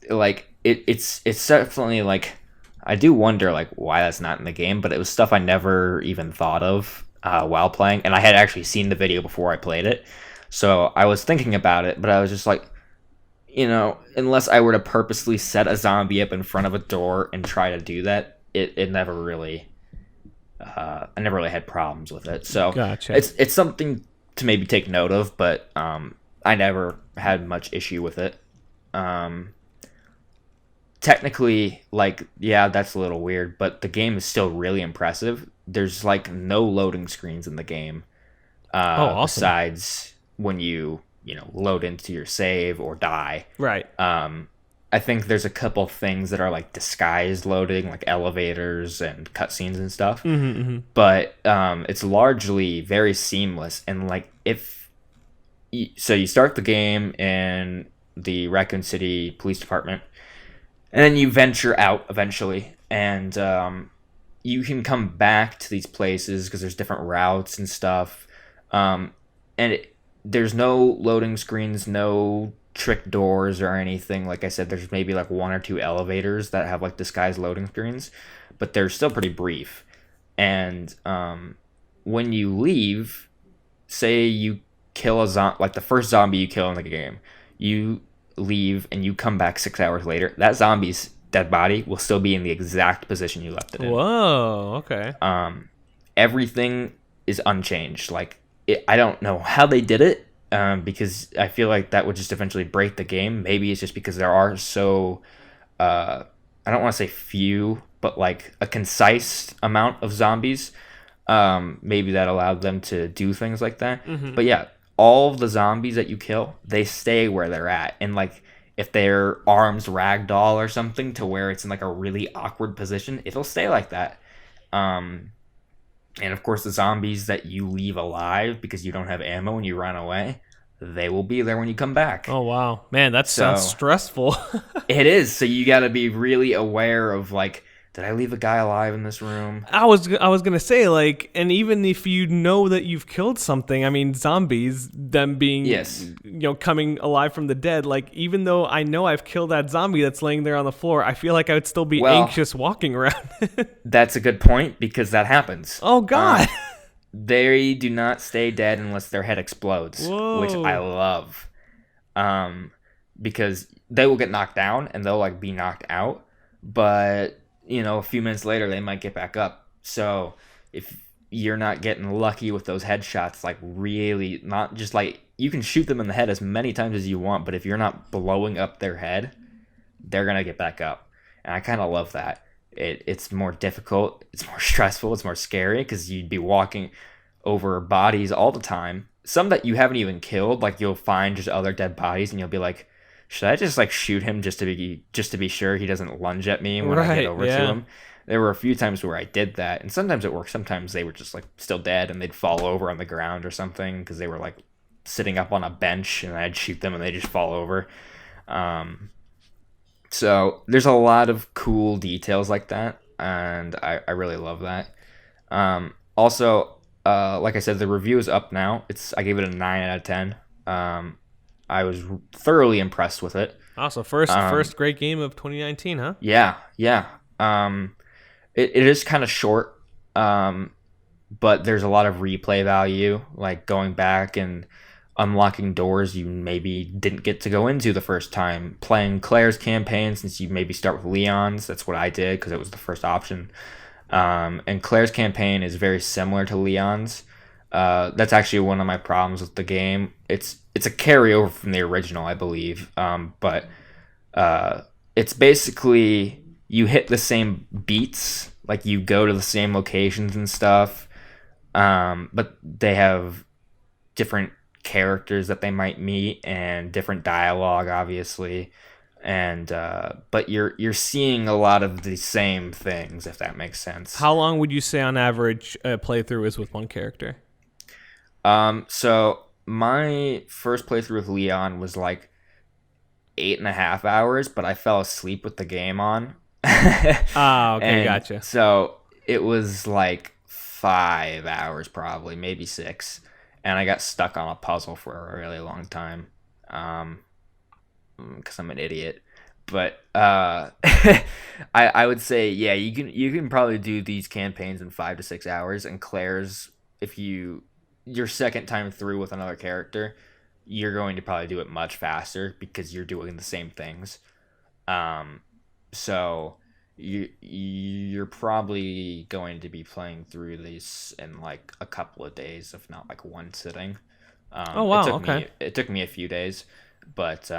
S1: Like it's definitely like, I do wonder like why that's not in the game, but it was stuff I never even thought of while playing, and I had actually seen the video before I played it. So I was thinking about it, but I was just like, unless I were to purposely set a zombie up in front of a door and try to do that, it never really... I never really had problems with it. So
S2: gotcha.
S1: It's something to maybe take note of, but I never had much issue with it. Technically, like, yeah, that's a little weird, but the game is still really impressive. There's like no loading screens in the game.
S2: Awesome.
S1: Besides when you load into your save or die.
S2: Right.
S1: I think there's a couple things that are like disguised loading, like elevators and cutscenes and stuff. But it's largely very seamless. And like so you start the game in the Raccoon City Police Department, and then you venture out eventually, and you can come back to these places because there's different routes and stuff. And there's no loading screens, no trick doors or anything. Like I said, there's maybe like one or two elevators that have like disguised loading screens, but they're still pretty brief. And when you leave, say you kill a zombie, like the first zombie you kill in the game, you leave and you come back 6 hours later, that zombie's dead body will still be in the exact position you left it in.
S2: Whoa, okay.
S1: Everything is unchanged. Like, I don't know how they did it, because I feel like that would just eventually break the game. Maybe it's just because there are so, I don't want to say few, but like a concise amount of zombies. Maybe that allowed them to do things like that. Mm-hmm. But yeah, all of the zombies that you kill, they stay where they're at. And like, if their arms ragdoll or something to where it's in like a really awkward position, it'll stay like that. And of course, the zombies that you leave alive because you don't have ammo and you run away, they will be there when you come back.
S2: Oh, wow. Man, that sounds stressful.
S1: It is. So you got to be really aware of like, did I leave a guy alive in this room?
S2: I was going to say, like, and even if you know that you've killed something, I mean, zombies, them being, coming alive from the dead, like, even though I know I've killed that zombie that's laying there on the floor, I feel like I would still be anxious walking around.
S1: That's a good point, because that happens.
S2: Oh, God.
S1: They do not stay dead unless their head explodes,
S2: Whoa.
S1: Which I love. Because they will get knocked down and they'll, like, be knocked out, but a few minutes later, they might get back up. So if you're not getting lucky with those headshots, like really not just like, you can shoot them in the head as many times as you want, but if you're not blowing up their head, they're going to get back up. And I kind of love that. It's more difficult. It's more stressful. It's more scary because you'd be walking over bodies all the time. Some that you haven't even killed, like you'll find just other dead bodies and you'll be like, should I just like shoot him just to be sure he doesn't lunge at me when I get over to him? There were a few times where I did that, and sometimes it worked. Sometimes they were just like still dead, and they'd fall over on the ground or something because they were like sitting up on a bench, and I'd shoot them and they just fall over. So there's a lot of cool details like that, and I really love that. Also, like I said, the review is up now. I gave it a 9 out of 10. I was thoroughly impressed with it.
S2: Also, first great game of 2019, huh?
S1: Yeah. It is kind of short, but there's a lot of replay value, like going back and unlocking doors you maybe didn't get to go into the first time, playing Claire's campaign since you maybe start with Leon's. That's what I did because it was the first option. And Claire's campaign is very similar to Leon's. That's actually one of my problems with the game. It's a carryover from the original, I believe. But it's basically you hit the same beats, like you go to the same locations and stuff. But they have different characters that they might meet and different dialogue, obviously. And but you're seeing a lot of the same things, if that makes sense.
S2: How long would you say on average a playthrough is with one character?
S1: So my first playthrough with Leon was like 8.5 hours, but I fell asleep with the game on.
S2: Oh, okay,
S1: and
S2: gotcha.
S1: So it was like 5 hours, probably, maybe 6, and I got stuck on a puzzle for a really long time. Because I'm an idiot. But I would say, yeah, you can probably do these campaigns in 5 to 6 hours, and Claire's, if your second time through with another character, you're going to probably do it much faster because you're doing the same things. So you're probably going to be playing through these in like a couple of days, if not like one sitting.
S2: Oh wow,
S1: It took me a few days, but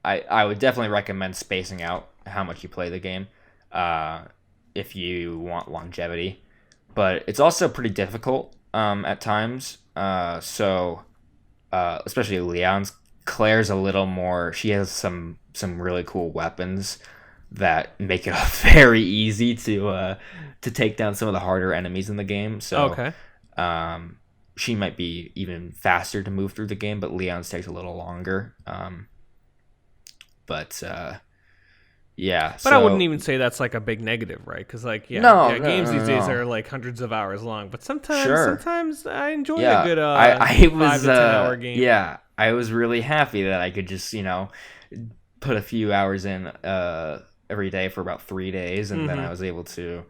S1: I would definitely recommend spacing out how much you play the game if you want longevity. But it's also pretty difficult at times. So especially Leon's. Claire's a little more. She has some really cool weapons that make it very easy to take down some of the harder enemies in the game. So
S2: okay.
S1: She might be even faster to move through the game, but Leon's takes a little longer. But Yeah,
S2: But I wouldn't even say that's like a big negative, right? Because games these days are like hundreds of hours long. But sometimes I enjoy a good
S1: I
S2: 5 to 10 hour game.
S1: Yeah, I was really happy that I could just put a few hours in every day for about 3 days, and then I was able to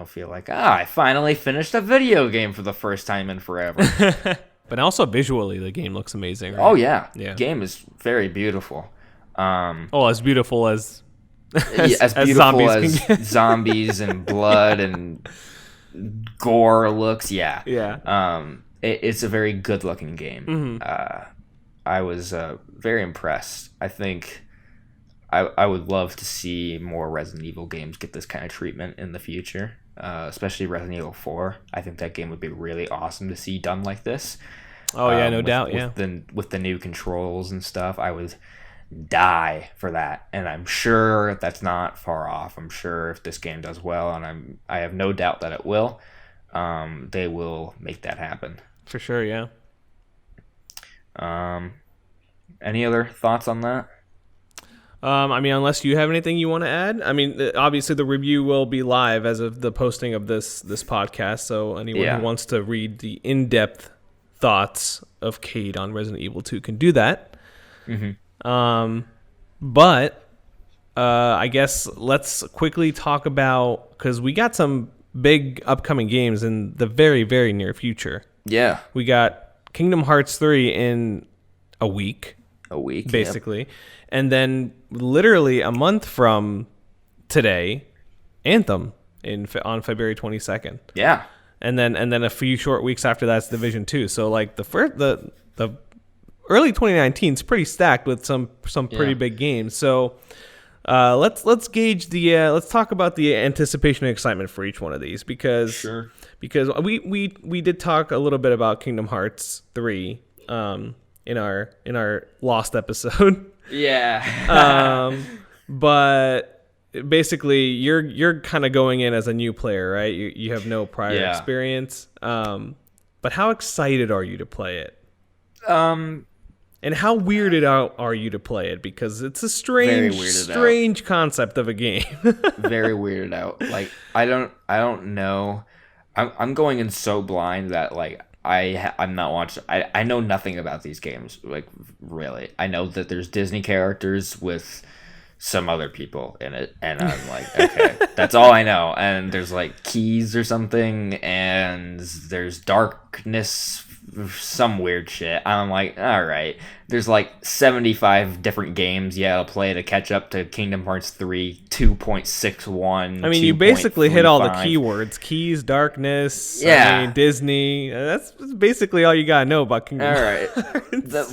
S1: feel like I finally finished a video game for the first time in forever.
S2: But also visually, the game looks amazing. Right?
S1: Oh yeah,
S2: yeah.
S1: Game is very beautiful.
S2: As beautiful as
S1: as beautiful
S2: zombies
S1: as zombies and blood and gore looks. Yeah. It's a very good looking game. I was very impressed. I think I would love to see more Resident Evil games get this kind of treatment in the future, especially Resident Evil 4. I think that game would be really awesome to see done like this.
S2: Oh yeah, no doubt.
S1: With the new controls and stuff, I would die for that, and I'm sure that's not far off. I'm sure if this game does well, and I have no doubt that it will, they will make that happen
S2: for sure. Yeah.
S1: Any other thoughts on that?
S2: Unless you have anything you want to add. Obviously the review will be live as of the posting of this podcast, so anyone who wants to read the in-depth thoughts of Cade on Resident Evil 2 can do that. But I guess let's quickly talk about, because we got some big upcoming games in the very, very near future.
S1: Yeah.
S2: We got Kingdom Hearts 3 in a week. Basically. Yep. And then literally a month from today, Anthem on February 22nd.
S1: Yeah.
S2: And then a few short weeks after that's Division 2. So like the early 2019 is pretty stacked with some pretty big games. So let's gauge let's talk about the anticipation and excitement for each one of these, because we did talk a little bit about Kingdom Hearts 3 in our lost episode.
S1: Yeah.
S2: But basically you're kind of going in as a new player, right? You have no prior experience. But how excited are you to play it? And how weirded out are you to play it? Because it's a strange concept of a game.
S1: Very weirded out. Like I don't know. I'm going in so blind that like I'm not watching. I know nothing about these games. Like really, I know that there's Disney characters with some other people in it, and I'm like, okay, that's all I know. And there's like keys or something, and there's darkness, some weird shit. I'm like, all right, there's like 75 different games I'll play to catch up to Kingdom Hearts 3 2.61.
S2: You basically hit all the keywords: keys, darkness, Disney. That's basically all you gotta know about Kingdom Hearts.
S1: All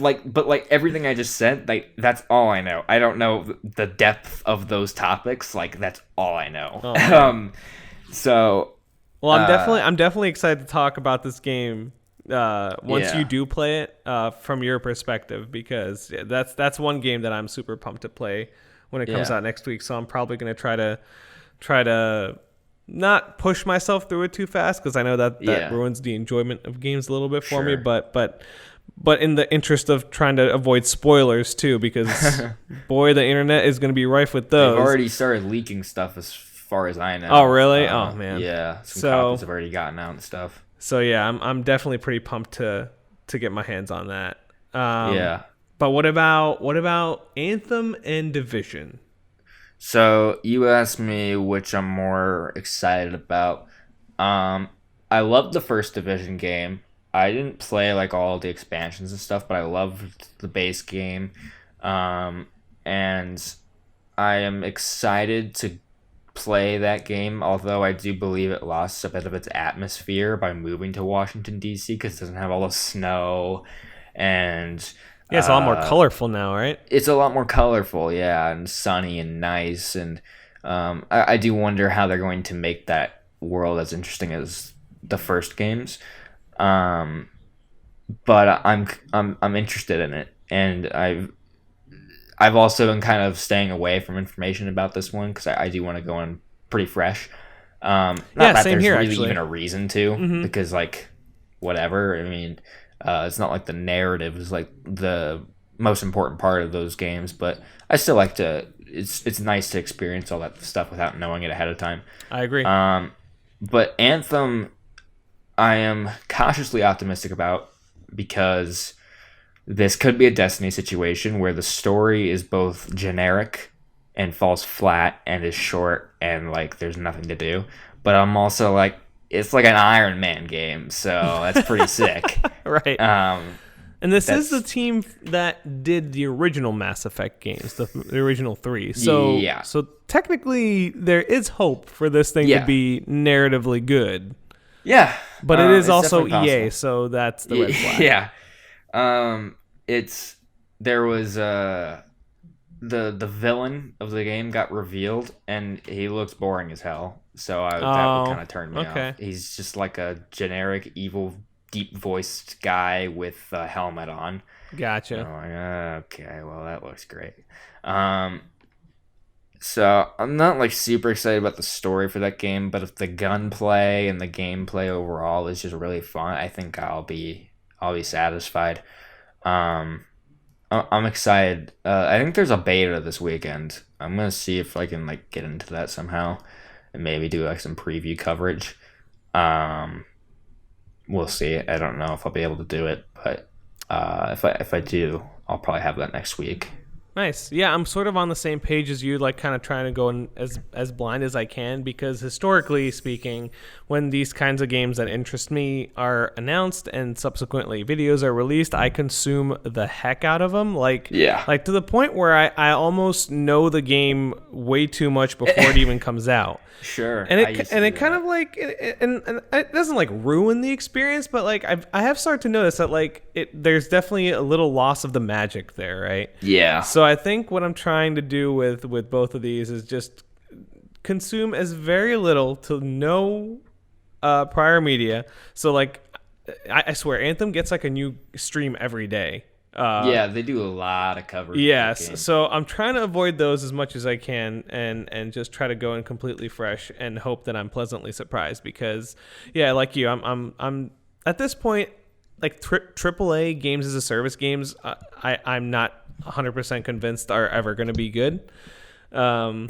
S1: right. But everything I just said, like that's all I know. I don't know the depth of those topics. Like that's all I know.
S2: I'm definitely excited to talk about this game once you do play it from your perspective, because that's one game that I'm super pumped to play when it comes out next week. So I'm probably going to try to not push myself through it too fast, because I know that ruins the enjoyment of games a little bit for me, but in the interest of trying to avoid spoilers too, because boy, the internet is going to be rife with those.
S1: They've already started leaking stuff as far as I know.
S2: Oh really? Oh man.
S1: Yeah, some copies have already gotten out and stuff.
S2: So yeah, I'm definitely pretty pumped to get my hands on that. But what about Anthem and Division?
S1: So you asked me which I'm more excited about. I loved the first Division game. I didn't play like all the expansions and stuff, but I loved the base game. And I am excited to play that game, although I do believe it lost a bit of its atmosphere by moving to Washington D.C. because it doesn't have all the snow, and
S2: it's a lot more colorful now, right?
S1: It's a lot more colorful, and sunny and nice, and I do wonder how they're going to make that world as interesting as the first games. But I'm interested in it, and I've also been kind of staying away from information about this one because I do want to go in pretty fresh. Not that
S2: same
S1: there's
S2: here,
S1: really
S2: actually.
S1: even a reason to, because like whatever. I mean, it's not like the narrative is like the most important part of those games, but I still like to it's nice to experience all that stuff without knowing it ahead of time.
S2: I agree.
S1: But Anthem, I am cautiously optimistic about, because this could be a Destiny situation where the story is both generic and falls flat and is short and like there's nothing to do. But I'm also like, it's like an Iron Man game, so that's pretty sick.
S2: Right. And this is the team that did the original Mass Effect games, the original 3. So
S1: yeah.
S2: So technically, there is hope for this thing to be narratively good.
S1: Yeah.
S2: But it is also EA, so that's the red flag.
S1: Yeah. There was the villain of the game got revealed, and he looks boring as hell. So that would kind of turn me off. He's just like a generic evil, deep-voiced guy with a helmet on.
S2: Gotcha.
S1: Okay, well, that looks great. So I'm not like super excited about the story for that game, but if the gunplay and the gameplay overall is just really fun, I think I'll be satisfied. I'm excited. I think there's a beta this weekend. I'm gonna see if I can like get into that somehow and maybe do like some preview coverage. We'll see. I don't know if I'll be able to do it, but if I do, I'll probably have that next week.
S2: Nice. Yeah, I'm sort of on the same page as you, like kind of trying to go in as blind as I can, because historically speaking, when these kinds of games that interest me are announced and subsequently videos are released, I consume the heck out of them. Like to the point where I almost know the game way too much before it even comes out.
S1: Sure.
S2: And it kind of like and it doesn't like ruin the experience, but like I have started to notice that like there's definitely a little loss of the magic there, right?
S1: Yeah.
S2: So I think what I'm trying to do with both of these is just consume as very little to no prior media. So like I swear Anthem gets like a new stream every day.
S1: Yeah, they do a lot of coverage.
S2: Yes, so I'm trying to avoid those as much as I can, and just try to go in completely fresh and hope that I'm pleasantly surprised. Because, yeah, like you, I'm at this point, like AAA games as a service games, I'm not 100% convinced are ever going to be good. And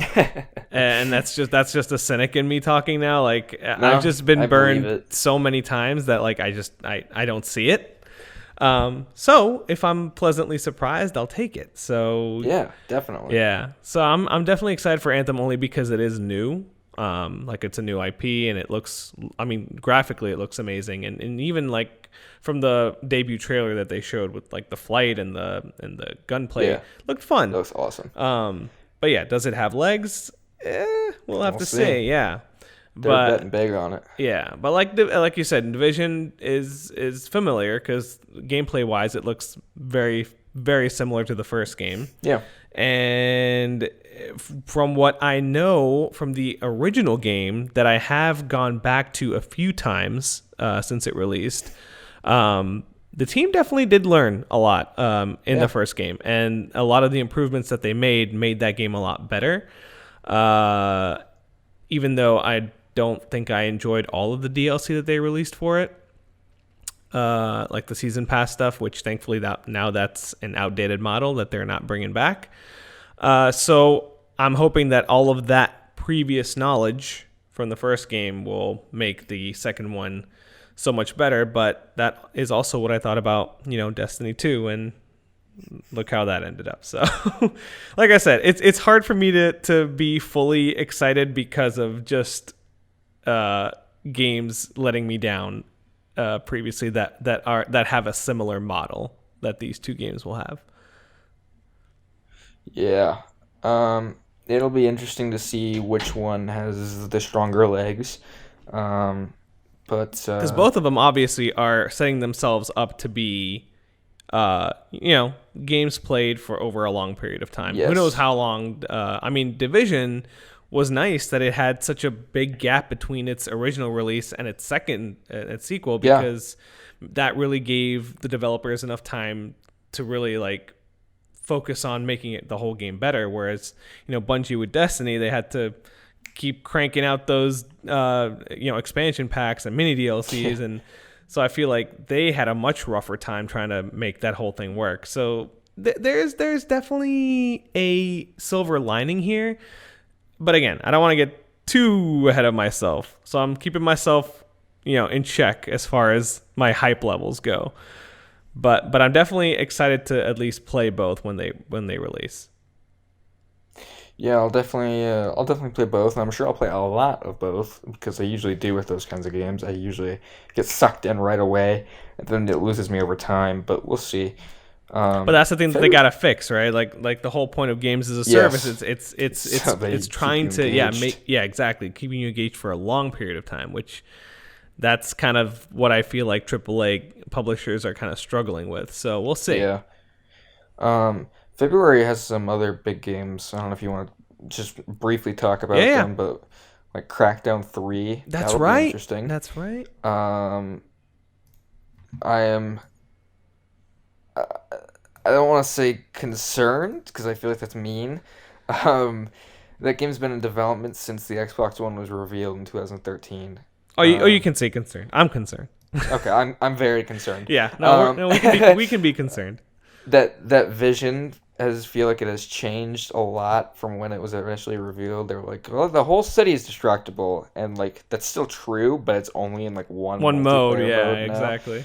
S2: that's just a cynic in me talking now. Like I've just been burned so many times that like I don't see it. So if I'm pleasantly surprised, I'll take it. So
S1: yeah, definitely.
S2: Yeah. So I'm definitely excited for Anthem only because it is new. Like it's a new IP and it looks, I mean, graphically it looks amazing. And even like from the debut trailer that they showed with like the flight and the gunplay, looked fun.
S1: Looks awesome.
S2: But yeah, does it have legs? We'll have to see. Yeah.
S1: They're betting big on it.
S2: Yeah, but like you said, Division is familiar because gameplay wise, it looks very, very similar to the first game.
S1: Yeah,
S2: and from what I know from the original game that I have gone back to a few times since it released, the team definitely did learn a lot in the first game, and a lot of the improvements that they made that game a lot better. Even though I don't think I enjoyed all of the DLC that they released for it, like the season pass stuff, which thankfully now that's an outdated model that they're not bringing back. So I'm hoping that all of that previous knowledge from the first game will make the second one so much better. But that is also what I thought about, Destiny 2, and look how that ended up. So like I said, it's hard for me to be fully excited because of just games letting me down previously that have a similar model that these two games will have.
S1: Yeah. It'll be interesting to see which one has the stronger legs. But
S2: because both of them obviously are setting themselves up to be games played for over a long period of time.
S1: Yes.
S2: Who knows how long? I mean, Division was nice that it had such a big gap between its original release and its sequel, because that really gave the developers enough time to really like focus on making it the whole game better. Whereas, Bungie with Destiny, they had to keep cranking out those expansion packs and mini DLCs, and so I feel like they had a much rougher time trying to make that whole thing work. So there's definitely a silver lining here, but again, I don't want to get too ahead of myself, so I'm keeping myself, in check as far as my hype levels go. But I'm definitely excited to at least play both when they release.
S1: Yeah, I'll definitely play both, and I'm sure I'll play a lot of both because I usually do with those kinds of games. I usually get sucked in right away, and then it loses me over time. But we'll see.
S2: But that's the thing that they gotta fix, right? Like the whole point of games as a service, it's trying to exactly, keeping you engaged for a long period of time, which that's kind of what I feel like AAA publishers are kind of struggling with. So we'll see.
S1: Yeah. February has some other big games. I don't know if you want to just briefly talk about them, but like Crackdown 3.
S2: That'll be
S1: interesting.
S2: That's right.
S1: I am. I don't want to say concerned because I feel like that's mean. That game's been in development since the Xbox One was revealed in 2013.
S2: You can say concerned. I'm concerned.
S1: Okay, I'm very concerned.
S2: Yeah, we can be concerned.
S1: That vision feel like it has changed a lot from when it was initially revealed. They were like, well, the whole city is destructible, and like that's still true, but it's only in like one
S2: mode. Yeah,
S1: mode
S2: exactly.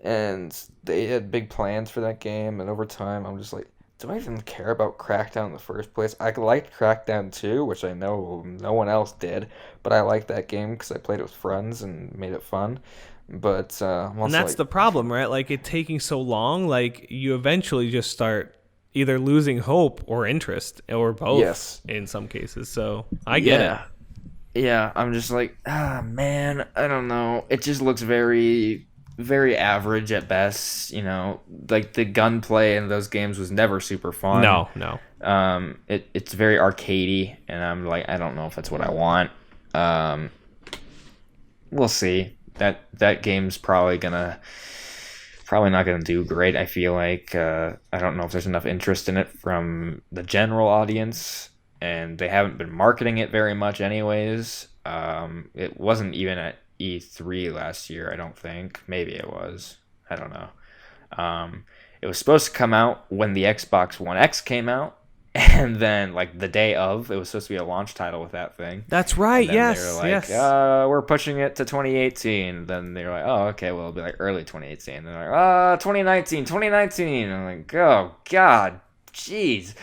S1: And they had big plans for that game, and over time, I'm just like, do I even care about Crackdown in the first place? I liked Crackdown 2, which I know no one else did, but I liked that game because I played it with friends and made it fun. But
S2: and that's the problem, right? Like, it taking so long, like, you eventually just start either losing hope or interest, or both in some cases. So I get it.
S1: Yeah, I'm just like, man, I don't know. It just looks very, very average at best. Like the gunplay in those games was never super fun.
S2: No.
S1: It's very arcadey, and I'm like, I don't know if that's what I want. We'll see. That game's probably not gonna do great. I feel like I don't know if there's enough interest in it from the general audience, and they haven't been marketing it very much anyways. It wasn't even at E3 last year, I don't think. Maybe it was. I don't know. It was supposed to come out when the Xbox One X came out, and then like the day of, it was supposed to be a launch title with that thing.
S2: That's right. Yes.
S1: They were like, we're pushing it to 2018. Then they were like, oh, okay, well, it'll be like early 2018. They're like, 2019. I'm like, oh god, jeez.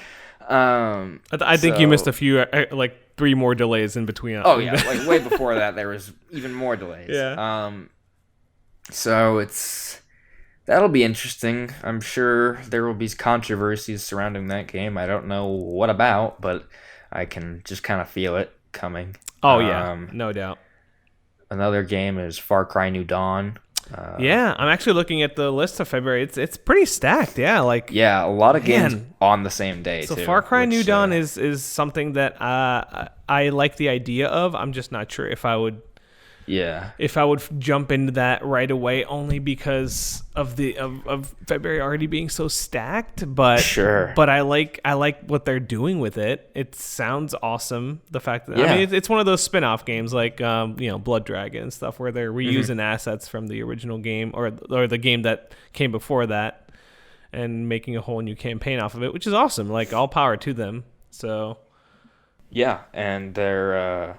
S2: I think you missed a few, like 3 more delays in between.
S1: Oh yeah, like way before that, there was even more delays.
S2: Yeah.
S1: So that'll be interesting. I'm sure there will be controversies surrounding that game. I don't know what about, but I can just kind of feel it coming.
S2: Oh yeah, no doubt.
S1: Another game is Far Cry New Dawn.
S2: I'm actually looking at the list of February. It's pretty stacked. Yeah,
S1: a lot of games on the same day.
S2: So
S1: too,
S2: Far Cry New Dawn is something that I like the idea of. I'm just not sure if I would.
S1: Yeah.
S2: If I would jump into that right away, only because of of February already being so stacked. But
S1: sure.
S2: But I like what they're doing with it. It sounds awesome. The fact that I mean, it's one of those spin-off games like Blood Dragon and stuff where they're reusing assets from the original game or the game that came before that and making a whole new campaign off of it, which is awesome. Like, all power to them. So
S1: yeah, and they're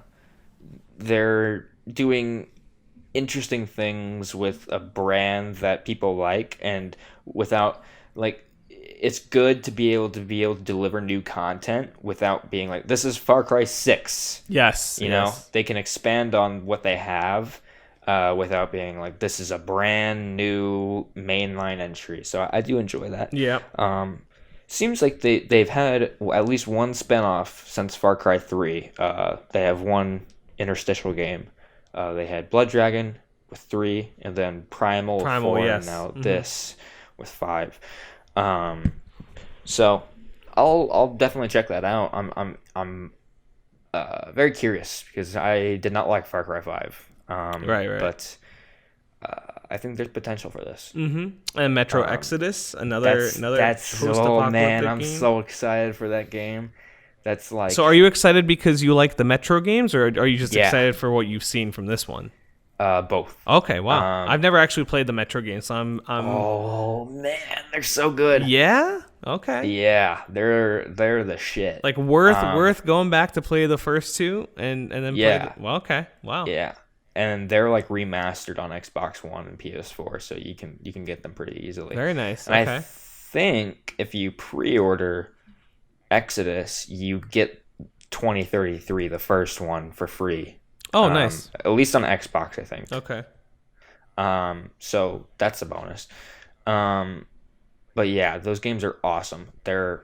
S1: doing interesting things with a brand that people like, and without it's good to be able to deliver new content without being like, this is Far Cry 6.
S2: Yes.
S1: You know, they can expand on what they have without being like, this is a brand new mainline entry. So I do enjoy that.
S2: Yeah.
S1: Seems like they've had at least one spinoff since Far Cry 3. They have one interstitial game. They had Blood Dragon with 3, and then Primal 4, and now this with 5. So I'll definitely check that out. I'm very curious because I did not like Far Cry 5.
S2: Right.
S1: But I think there's potential for this.
S2: Mm-hmm. And Metro Exodus, another
S1: man, I'm so excited for that game. That's like.
S2: So are you excited because you like the Metro games, or are you just excited for what you've seen from this one?
S1: Both.
S2: Okay, wow. I've never actually played the Metro games, so I'm
S1: Oh man, they're so good.
S2: Yeah? Okay.
S1: Yeah, they're the shit.
S2: Like worth going back to play the first two and then
S1: Yeah.
S2: well, okay. Wow.
S1: Yeah, and they're like remastered on Xbox One and PS4, so you can get them pretty easily.
S2: Very nice.
S1: And
S2: Okay.
S1: I think if you pre-order Exodus, you get 2033, the first one, for free.
S2: Oh, nice.
S1: At least on Xbox, I think.
S2: Okay.
S1: So that's a bonus. But yeah, those games are awesome. They're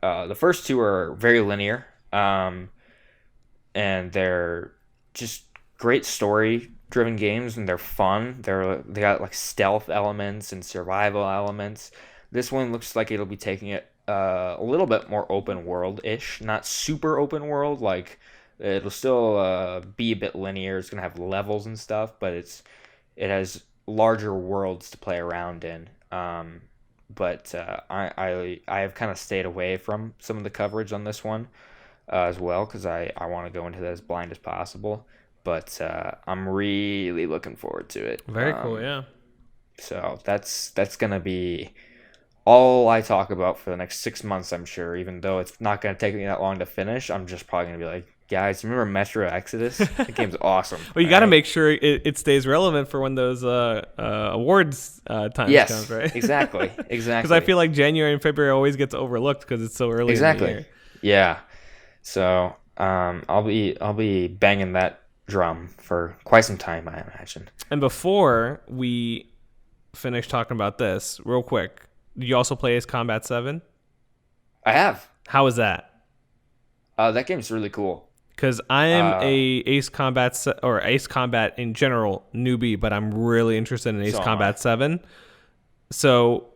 S1: the first two are very linear, and they're just great story-driven games, and they're fun. They got like stealth elements and survival elements. This one looks like it'll be taking it a little bit more open world-ish, not super open world. Like it'll still be a bit linear. It's gonna have levels and stuff, but it has larger worlds to play around in. But I have kind of stayed away from some of the coverage on this one as well, because I want to go into that as blind as possible. But I'm really looking forward to it.
S2: Very cool, yeah.
S1: So that's gonna be all I talk about for the next 6 months, I'm sure. Even though it's not gonna take me that long to finish, I'm just probably gonna be like, guys, remember Metro Exodus? The game's awesome.
S2: Well, you got to make sure it stays relevant for when those awards times comes, right?
S1: Exactly.
S2: Because I feel like January and February always gets overlooked because it's so early.
S1: Exactly.
S2: In the year.
S1: Yeah. So I'll be banging that drum for quite some time, I imagine.
S2: And before we finish talking about this, real quick, did you also play Ace Combat 7?
S1: I have.
S2: How was that?
S1: That game's really cool.
S2: Because I am a Ace Combat in general newbie, but I'm really interested in Ace Combat 7. So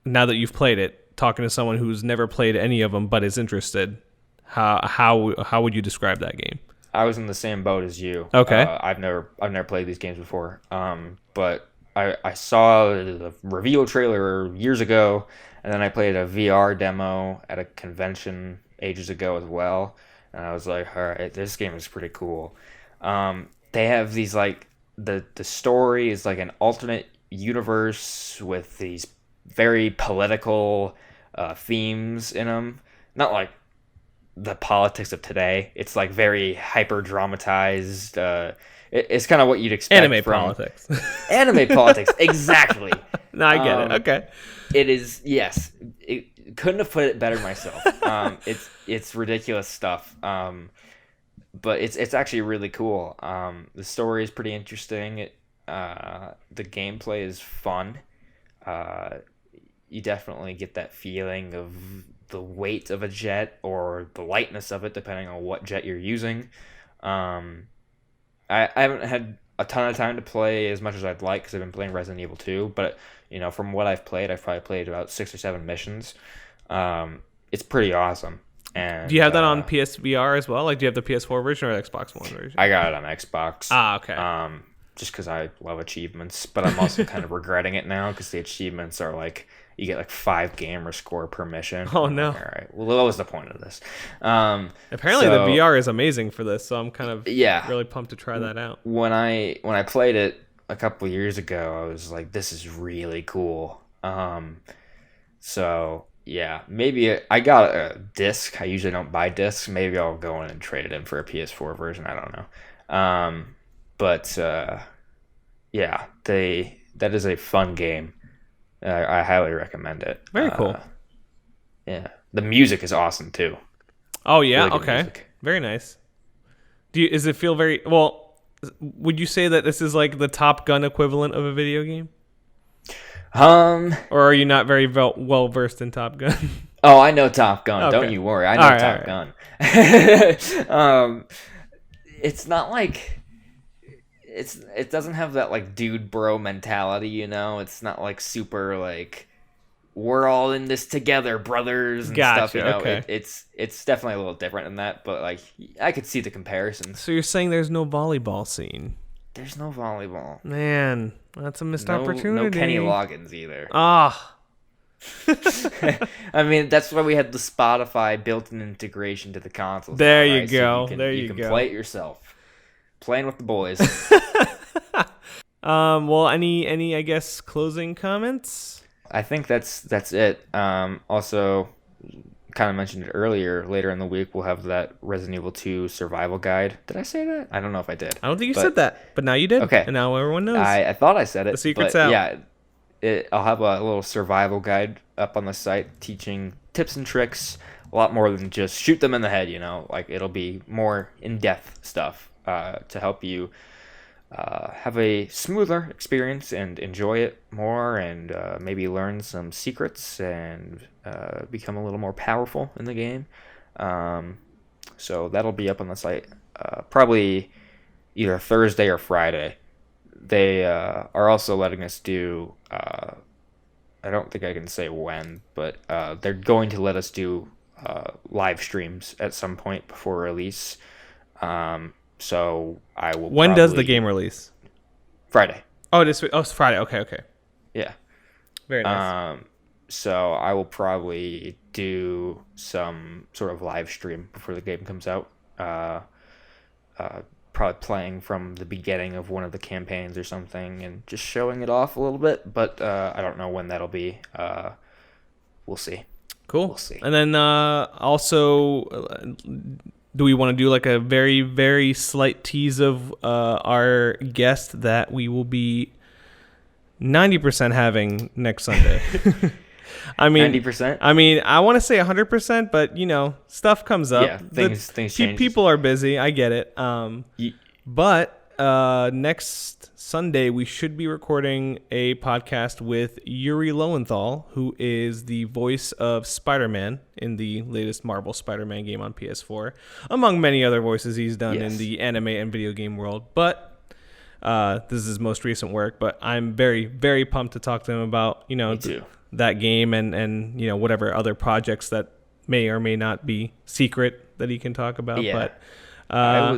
S2: now that you've played it, talking to someone who's never played any of them but is interested, how would you describe that game?
S1: I was in the same boat as you.
S2: Okay.
S1: I've never played these games before. But I saw the reveal trailer years ago, and then I played a VR demo at a convention ages ago as well. And I was like, all right, this game is pretty cool. They have these, like, the story is like an alternate universe with these very political themes in them. Not like the politics of today. It's like very hyper dramatized. It's kind of what you'd expect
S2: Anime
S1: from
S2: politics.
S1: Anime politics, exactly.
S2: No, I get it. Okay.
S1: It is, yes. Couldn't have put it better myself. It's ridiculous stuff. But it's actually really cool. The story is pretty interesting. The gameplay is fun. You definitely get that feeling of the weight of a jet or the lightness of it, depending on what jet you're using. I haven't had a ton of time to play as much as I'd like because I've been playing Resident Evil 2, but from what I've played, I've probably played about 6 or 7 missions. It's pretty awesome. And
S2: do you have that on PSVR as well? Like, do you have the PS4 version or the Xbox One version?
S1: I got it on Xbox.
S2: Ah, okay.
S1: Just because I love achievements, but I'm also kind of regretting it now because the achievements are like you get like 5 gamer score per mission.
S2: Oh no!
S1: All right. Well, what was the point of this?
S2: Apparently, the VR is amazing for this, so I'm kind of really pumped to try that out.
S1: When I played it a couple years ago, I was like, this is really cool. So yeah, maybe I got a disc. I usually don't buy discs. Maybe I'll go in and trade it in for a PS4 version. I don't know. But yeah, that is a fun game. I highly recommend it.
S2: Very cool.
S1: Yeah, the music is awesome too.
S2: Oh yeah,
S1: really
S2: okay,
S1: music.
S2: Very nice. Does it feel very well? Would you say that this is like the Top Gun equivalent of a video game? Or are you not very well versed in Top Gun?
S1: Oh, I know Top Gun.
S2: Okay.
S1: Don't you worry. I know Top Gun. It's not like it doesn't have that like dude bro mentality, It's not like super like we're all in this together, brothers and stuff.
S2: Okay.
S1: It's definitely a little different than that, but like I could see the comparisons.
S2: So you're saying there's no volleyball scene?
S1: There's no volleyball.
S2: Man, that's a missed opportunity.
S1: No Kenny Loggins either.
S2: Ah.
S1: I mean, that's why we had the Spotify built-in integration to the console.
S2: There you go.
S1: So you can play it yourself. Playing with the boys.
S2: Well, any I guess closing comments?
S1: I think that's it. Also, kind of mentioned it earlier. Later in the week, we'll have that Resident Evil 2 survival guide. Did I say that? I don't know if I did.
S2: I don't think you said that, but now you did.
S1: Okay,
S2: and now everyone knows.
S1: I thought I said it.
S2: The secret's
S1: but
S2: out.
S1: Yeah, I'll have a little survival guide up on the site teaching tips and tricks. A lot more than just shoot them in the head. Like it'll be more in-depth stuff to help you have a smoother experience and enjoy it more, and maybe learn some secrets and become a little more powerful in the game. So that'll be up on the site probably either Thursday or Friday. They are also letting us do, I don't think I can say when, but they're going to let us do live streams at some point before release. So I will.
S2: When does the game release?
S1: Friday.
S2: Oh, this week. Oh, it's Friday. Okay.
S1: Yeah.
S2: Very nice.
S1: So I will probably do some sort of live stream before the game comes out. Probably playing from the beginning of one of the campaigns or something and just showing it off a little bit. But I don't know when that'll be. We'll see.
S2: Cool.
S1: We'll see.
S2: And then also, do we want to do like a very, very slight tease of our guest that we will be 90% having next Sunday? I mean,
S1: 90%?
S2: I mean, I want to say 100%, but, stuff comes up.
S1: Yeah, things change.
S2: People are busy. I get it. But next Sunday, we should be recording a podcast with Yuri Lowenthal, who is the voice of Spider-Man in the latest Marvel Spider-Man game on PS4, among many other voices he's done in the anime and video game world. But this is his most recent work. But I'm very, very pumped to talk to him about, that game and whatever other projects that may or may not be secret that he can talk about.
S1: Yeah.
S2: But
S1: I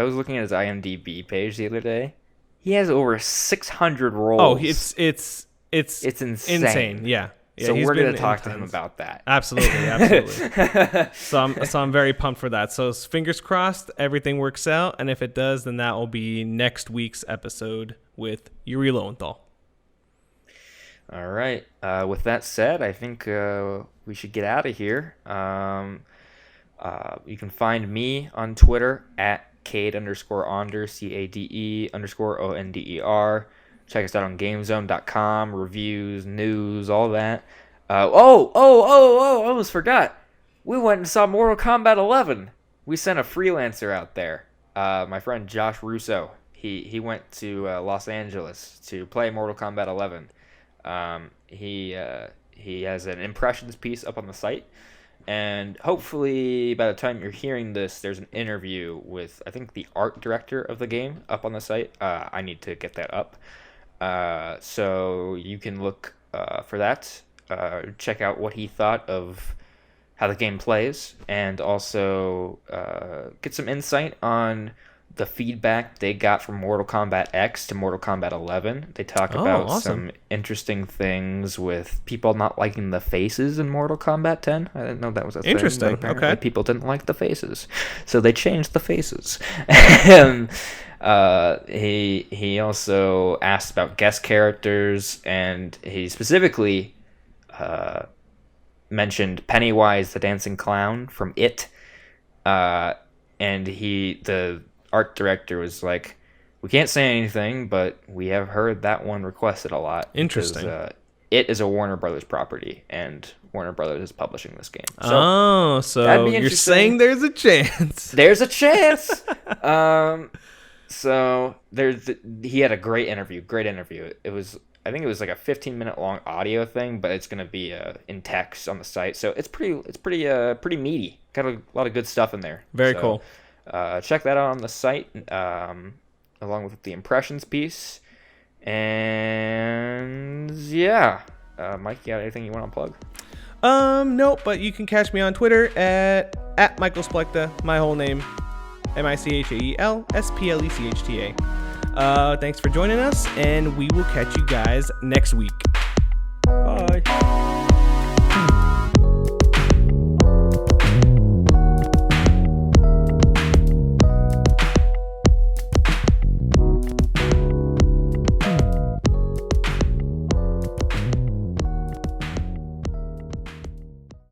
S1: was looking at his IMDb page the other day. He has over 600 roles.
S2: Oh, it's
S1: insane.
S2: Yeah.
S1: So
S2: he's
S1: we're
S2: been
S1: going to talk
S2: in
S1: to him
S2: tons.
S1: about that.
S2: Absolutely. So I'm very pumped for that. So fingers crossed everything works out, and if it does, then that will be next week's episode with Yuri Lowenthal.
S1: All right. With that said, I think we should get out of here. You can find me on Twitter at Cade_Onder, CADE_ONDER. Check us out on GameZone.com, reviews, news, all that. I almost forgot. We went and saw Mortal Kombat 11. We sent a freelancer out there. My friend Josh Russo. He went to Los Angeles to play Mortal Kombat 11. He has an impressions piece up on the site. And hopefully by the time you're hearing this, there's an interview with, I think, the art director of the game up on the site. I need to get that up. So you can look for that. Check out what he thought of how the game plays. And also get some insight on the feedback they got from Mortal Kombat X to Mortal Kombat 11. They talk about some interesting things with people not liking the faces in Mortal Kombat 10. I didn't know that was a thing.
S2: Interesting. Okay.
S1: People didn't like the faces, so they changed the faces. And he also asked about guest characters, and he specifically mentioned Pennywise the Dancing Clown from It. And the art director was like, we can't say anything, but we have heard that one requested a lot.
S2: Interesting.
S1: Because, It is a Warner Brothers property, and Warner Brothers is publishing this game. So
S2: so you're saying there's a chance.
S1: There's a chance. So he had a great interview. I think it was like a 15-minute long audio thing, but it's gonna be in text on the site. So it's pretty meaty. Got a lot of good stuff in there.
S2: Very cool.
S1: Check that out on the site, along with the impressions piece. And yeah, Mike, you got anything you want to plug?
S2: No, but you can catch me on Twitter at Michael Splechta, my whole name, MichaelSpleechta. Thanks for joining us, and we will catch you guys next week.